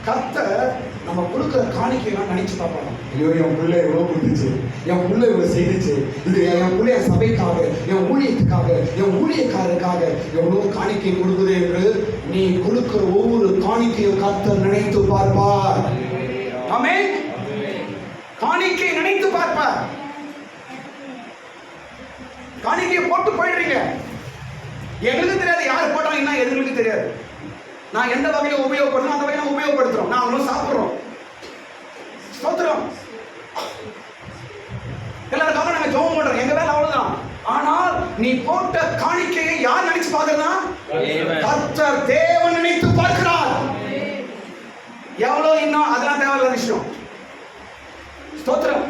கர்த்தர் நம்ம கொடுக்கிற காணிக்கையெல்லாம் நினைச்சு பார்ப்பாங்க. ஐயோ என் பிள்ளை எவ்வளவு கொடுத்துச்சு, என் பிள்ளை இவ்வளவு செய்துச்சு, இது என் பிள்ளைய சபைக்காக, என் ஊழியத்துக்காக, என் ஊழியக்காரருக்காக எவ்வளவு காணிக்கை கொடுக்குது என்று நீ கொடுக்கிற ஒவ்வொரு காணிக்கையும் கர்த்தர் நினைத்து பார்ப்பார். ஆமென். காணிக்கை நினைத்து பார்ப்பார். காணிக்கையை போட்டு போயிடுறீங்க. எங்களுக்கு தெரியாது யார் போட்டாங்கன்னா எங்களுக்கு தெரியாது. நான் எந்த வகையில உபயோகப்படுறோம் அந்த வகையில உபயோகப்படுத்துறோம். நான் அவங்களும் சாப்பிடுறோம். ஸ்தோத்திரம். எல்லாருக்காக நாங்க ஜெபம் பண்றோம். எங்க வேலை அவ்வளவுதான். ஆனால் நீ போட்ட காணிக்கையை யார் நினைச்சு பார்க்கறதா? கர்த்தர் தேவன் நினைத்து பார்க்கிறார். எவ்வளவு இன்னும் அதெல்லாம் தேவையில்ல விஷயம். ஸ்தோத்திரம்.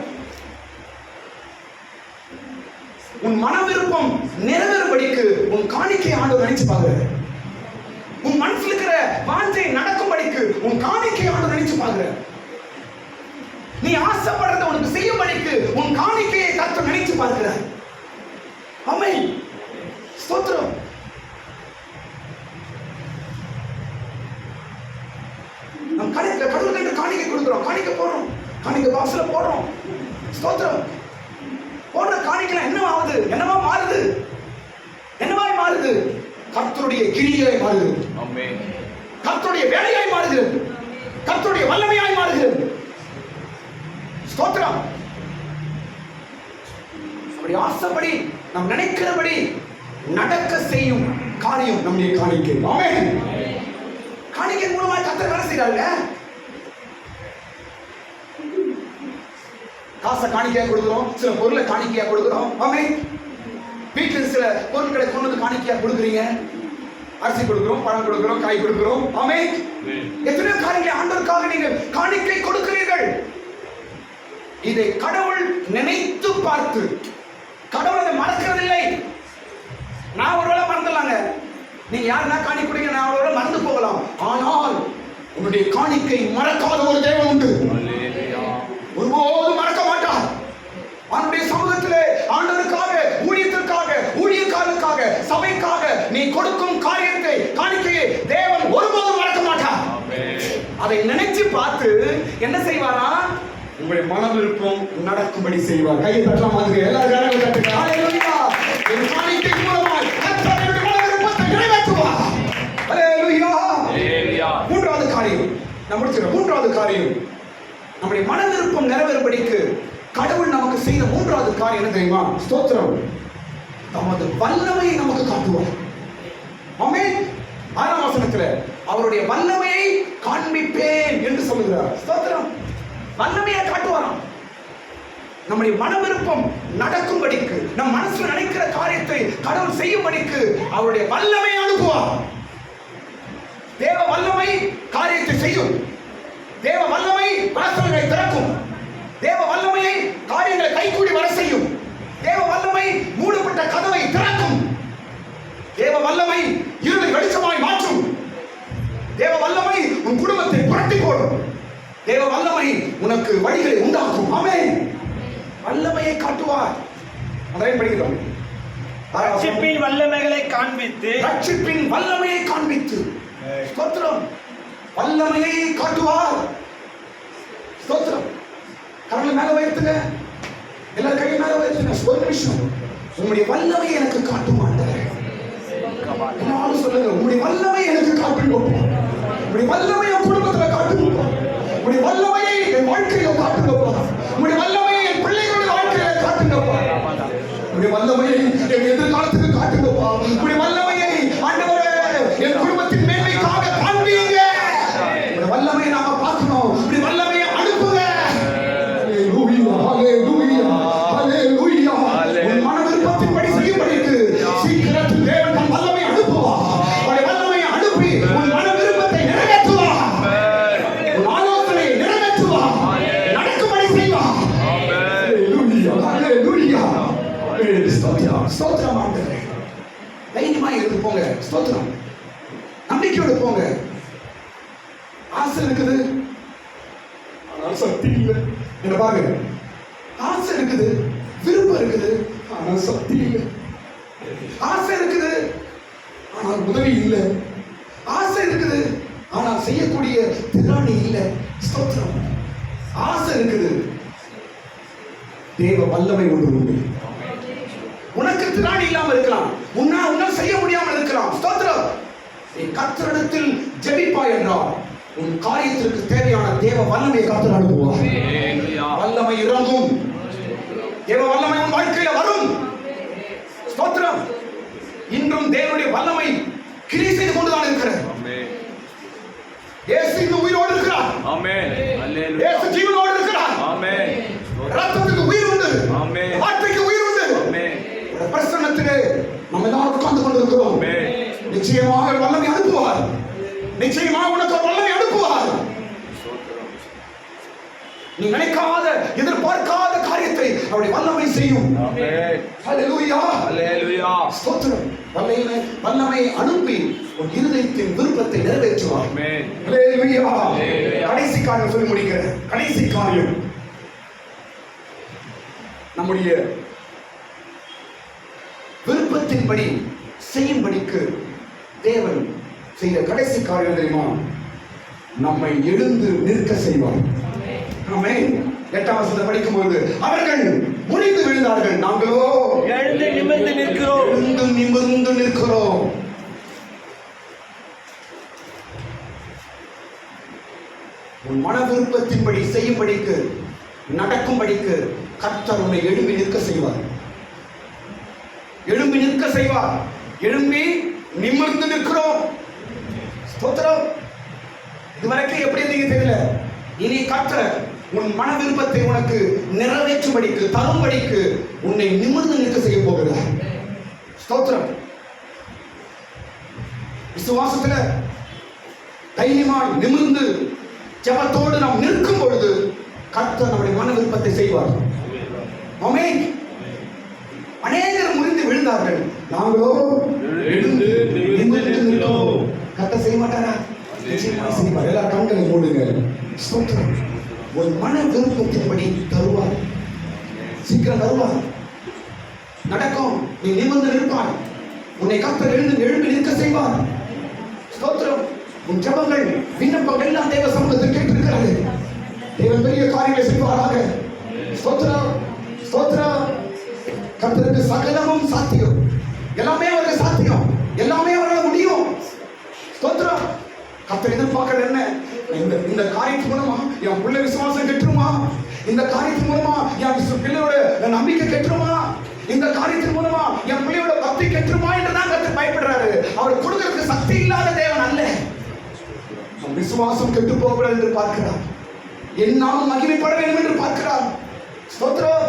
உன் மன விருப்பம் நிறைவேறும்படிக்கு உன் காணிக்கை ஆண்டவர் நினைச்சு பார்க்கிறார். உன் மனசுல இருக்கிற வாஞ்சை நடக்கும்படிக்கு உன் காணிக்கை ஆண்டவர் நினைச்சு பார்க்கிறார். நீ ஆசைப்படுறத உனக்கு செய்யும்படிக்கு உன் காணிக்கையை கர்த்தர் நினைச்சு பார்க்கிறார். ஆமென். ஸ்தோத்திரம். நம் கடவுளுக்கு என்று காணிக்கை கொடுக்கிறோம், காணிக்கை போடுறோம், காணிக்கை பாக்ஸ்ல போடுறோம். ஸ்தோத்திரம். போடுற காணிக்கலாம் என்னவாகுது? என்னவா மாறுது? என்னவாய் மாறுது? கர்த்தருடைய கிரியாய் மாறுகிறது. ஆமென். கர்த்தருடைய வேலையாய் மாறுகிறது. கர்த்தருடைய வல்லமையாய் மாறுகிறது. ஸ்தோத்திரம். அப்படி ஆசைப்படி நாம் நினைக்கிறபடி நடக்க செய்யும் காரியம் நம்முடைய காணிக்கை. ஆமென். காணிக்கை மூலமா கர்த்தர் வேலை செய்றாங்க. காசை காணிக்கையா கொடுக்கிறோம், சில பொருளை காணிக்கையா கொடுக்கிறோம். ஆமென். வீட்டில் சில பொருட்களை கொண்டு வந்து காணிக்கையா கொடுக்குறீங்க. அரிசி கொடுக்கிறோம், பழம் கொடுக்கிறோம், காய் கொடுக்கிறோம். ஆமென். எத்தனையோ காரியங்களை ஆண்டவருக்காக நீங்கள் காணிக்கை கொடுக்கிறீர்கள். இதை கடவுள் நினைத்து பார்த்து, கடவுள் அதை மறக்கிறதில்லை. நான் ஒருவேளை மறந்துடலாங்க, நீங்க யாருன்னா காணிக்கை கொடுங்க, நான் ஒருவேளை மறந்து போகலாம். ஆனால் உன்னுடைய காணிக்கை மறக்காத ஒரு தேவன் உண்டு. ஒருபோதும் மறக்க மாட்டார். அவனுடைய சமூகத்திலே ஆண்டவருக்காக, ஊழியத்திற்காக, ஊழியக்காரருக்காக, சபைக்காக நீ கொடுக்கும் காரியத்தை, காணிக்கையை தேவன் ஒருபோதும் அதை நினைச்சு பார்த்து என்ன செய்வாரா? உங்களுடைய மன விருப்பம் நடக்கும்படி செய்வார். கையை தட்டலாம் மாதிரி எல்லாரும் தட்டுங்க. ஹalleluya. என் காரியத்தின் மூலமாய் கர்த்தர் என்னுடைய மன விருப்பத்தை நிறைவேற்றுவார். ஹalleluya. ஹalleluya. மூன்றாவது காரியம் நான் முடிச்சிடுறேன். மூன்றாவது காரியம் நம்முடைய மன விருப்பம் நிறைவேறும்படிக்கு கடவுள் நமக்கு செய்த மூன்றாவது காரியம் என்ன தெரியுமா? ஸ்தோத்திரம். தமது வல்லமையை நமக்கு காட்டுவார். ஆமென். 6ஆம் வசனத்துல அவருடைய வல்லமையை காண்பிப்பேன் என்று சொல்லுகிறார். ஸ்தோத்திரம். வல்லமையை காட்டுவாராம். நம்முடைய மன விருப்பம் நடக்கும்படிக்கு, நம் மனசுல நினைக்கிற காரியத்தை கடவுள் செய்யும்படிக்கு அவருடைய வல்லமையை அனுப்புவார். தேவ வல்லமை காரியத்தை செய்யும். தேவ வல்லமை வாசல்களை திறக்கும். தேவ வல்லமையை காரியங்களை கைகூடி வர செய்யும். தேவ வல்லமை மூடப்பட்ட கதவை திறக்கும். தேவ வல்லமை இருளை வெளிச்சமாய் மாற்றும். தேவ வல்லமை உன் குடும்பத்தை புரட்டி போடும். தேவ வல்லமை உனக்கு வழிகளை உண்டாக்கும். ஆமென். வல்லமையை காட்டுவார். அதையும் படிக்கிறோம். ரட்சிப்பின் வல்லமைகளை காண்பித்து, ரட்சிப்பின் வல்லமையை காண்பித்து, ஸ்தோத்திரம், வல்லமையை காட்டுவார். ஸ்தோத்திரம். கரங்களை மேல உயர்த்துங்க. எல்லாரும் கையை மேல உயர்த்துங்க. ஒரு நிமிஷம். உங்களுடைய வல்லமையை எனக்கு காட்டும் ஆண்டவரே. எல்லாரும் சொல்லுங்க, உங்களுடைய வல்லமை எனக்கு காட்டுங்க. உங்களுடைய வல்லமை என் குடும்பத்துல காட்டுங்க. உங்களுடைய வல்லமையை என் வாழ்க்கையில காட்டுங்க. உங்களுடைய வல்லமையை என் பிள்ளைகளுடைய வாழ்க்கையில காட்டுங்க. உங்களுடைய வல்லமையை என் எதிர்காலத்துக்கு காட்டுங்க. உங்களுடைய வல்லமையை ஆண்டவரே என் குடும்பத்தின் மேன்மைக்காக காண்பீங்க. உங்களுடைய வல்லமையை நாம பார்க்கணும். உங்களுடைய வல்லமையை அனுப்புங்க. ஹalleluya, ஹalleluya, ஹalleluya. உன் மன விருப்பத்தின்படி செய்யும்படிக்கு சீக்கிரத்தில் தேவன் தன் வல்லமையை அனுப்புவார். உங்களுடைய வல்லமையை அனுப்பி உன் மன விருப்பத்தை நிறைவேற்றுவார். உன் ஆலோசனையை நிறைவேற்றுவார். நடக்கும்படி செய்வார். ஹalleluya, ஹalleluya. ஸ்தோத்திரம், ஸ்தோத்திரம் ஆண்டவரே. தைரியமா இருந்து போங்க. ஸ்தோத்திரம். நம்பிக்கையோடு போங்க. ஆசை இருக்குது, ஆனால் சக்தி இல்லை. என்ன பாருங்க, ஆசை இருக்குது, விருப்பம் இருக்குது, ஆனால் சக்தி இல்லை. ஆசை இருக்குது, ஆனால் உதவி இல்லை. ஆசை இருக்குது, ஆனால் செய்யக்கூடிய திராணி இல்லை. ஸ்தோத்திரம். ஆசை இருக்குது, தேவ வல்லமை ஒன்று உண்டு. உனக்கு திராணி இல்லாம இருக்கலாம், உன்னால் செய்ய முடியாமல் இருக்கலாம். ஸ்தோத்திரம். நீ கர்த்தரிடத்தில் ஜெபிப்பாய் என்றால் உன் காரியத்திற்கு தேவையான தேவ வல்லமையை கர்த்தர் அனுப்புவார். வல்லமை இறங்கும். தேவ வல்லமை உன் வாழ்க்கையில வரும். ஸ்தோத்திரம். இன்றும் தேவனுடைய வல்லமை கிரியை செய்து கொண்டுதான் இருக்கிறது. இயேசு இந்த உயிரோடு இருக்கிறார். ஆமென். அல்லேலூயா. இயேசு ஜீவனோடு இருக்கிறார். ஆமென். ரத்தத்துக்கு உயிர் உண்டு. ஆமென். வார்த்தைக்கு உயிர் உண்டு. ஆமென். பிரசன்னத்திலே நம்ம எல்லாரும் உட்கார்ந்து கொண்டிருக்கிறோம். ஆமென். நிச்சயமாக வல்லமை அனுப்புவார். நிச்சயமாக உனக்கு வல்லமை அனுப்புவார். நீ நினைக்காத, எதிர்பார்க்காத காரியத்தை அவருடைய வல்லமை செய்யும். ஆமென். ஹalleluya, ஹalleluya. ஸ்தோத்திரம். வல்லமை அனுப்பி உன் இருதயத்தின் விருப்பத்தை நிறைவேற்றுவார். ஆமென். ஹalleluya. கடைசி காரியம் சொல்லி முடிக்கிறேன். கடைசி காரியம் நம்முடைய விருப்பத்தின்படி செய்யும்படிக்கு தேவன் செய்த கடைசி காரியம் தெரியுமா? நம்மை எழுந்து நிற்க செய்வார். ஆமென். 8ஆம் வசனத்தை படிக்கும்போது அவர்கள் முறிந்து விழுந்தார்கள், நாங்களோ எழுந்து நிமிர்ந்து நிற்கிறோம். எழுந்து நிமிர்ந்து நிற்கிறோம். உன் மன விருப்பத்தின்படி செய்யும்படிக்கு, நடக்கும்படிக்கு கர்த்தர் உன்னை எழும்பி நிற்க செய்வார். எழும்பி நிற்க செய்வார். எழும்பி நிமிர்ந்து நிற்கிறோம். ஸ்தோத்திரம். இதுவரைக்கும் எப்படி இருந்தீங்க தெரியல. இனி கர்த்தர் உன் மன விருப்பத்தை உனக்கு நிறைவேற்றும்படிக்கு, தரும்படிக்கு உன்னை நிமிர்ந்து நிற்க செய்ய போகிறார். ஸ்தோத்திரம். விசுவாசத்துல தைரியமாய் நிமிர்ந்து ஜெபத்தோடு நாம் நிற்கும் பொழுது கர்த்தர் நம்முடைய மன விருப்பத்தை செய்வார். ஆமென். அநேகர் முறிந்து விழுந்தார்கள், நாங்களோ எழுந்து நிமிர்ந்து நிற்கிறோம். கர்த்தர் செய்ய மாட்டாரா? நிச்சயமாக செய்வார். எல்லா கண்களை மூடுங்க. ஸ்தோத்திரம். ஒரு மன விருப்பத்தின்படி தருவார். சீக்கிரம் தருவார். நடக்கும். நீ நிமிர்ந்து நிற்பாய். உன்னை கர்த்தர் எழுந்து எழுப்பி நிற்க செய்வார். ஸ்தோத்திரம். உன் ஜெபங்கள் விண்ணப்பங்கள் எல்லாம் தேவ சமூகத்தில் கேட்டிருக்கிறது. தேவன் பெரிய காரியங்களை செய்வாராக. ஸ்தோத்திரம், ஸ்தோத்திரம். கர்த்தருக்கு சகலமும் சாத்தியம். எல்லாமே அவருக்கு சாத்தியம், எல்லாமே அவரால் முடியும். ஸ்தோத்திரம். கர்த்தர் எதிர்பார்க்கிறது என்ன? இந்த காரியத்தின் மூலமா என் பிள்ளை விசுவாசம் கெட்டுருமா? இந்த காரியத்தின் மூலமா என் பிள்ளையோட நம்பிக்கை கெட்டுருமா? இந்த காரியத்தின் மூலமா என் பிள்ளையோட பக்தி கெட்டுருமா என்றுதான் கர்த்தர் பயப்படுறாரு. அவர் கொடுக்கிறதுக்கு சக்தி இல்லாத தேவன் அல்ல. விசுவாசம் கெட்டு போகக்கூடாது என்று பார்க்கிறார். என்னாலும் மகிமைப்பட வேண்டும் என்று பார்க்கிறார். ஸ்தோத்திரம்.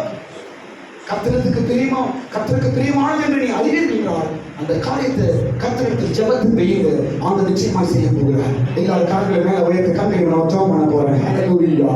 கர்த்தருக்கு பிரியமா, கர்த்தருக்கு பிரியமானது என்று நீ அறிவீர்கள் என்றால் அந்த காரியத்தை கர்த்தருக்கு ஜெபத்தில் வையுங்க. ஆண்டவர் நிச்சயமாய் செய்ய போகிறார். எல்லாரும் கரங்களை மேல உயர்த்தி கண்களை நான் ஜெபம் பண்ண போறேன். ஹல்லேலூயா.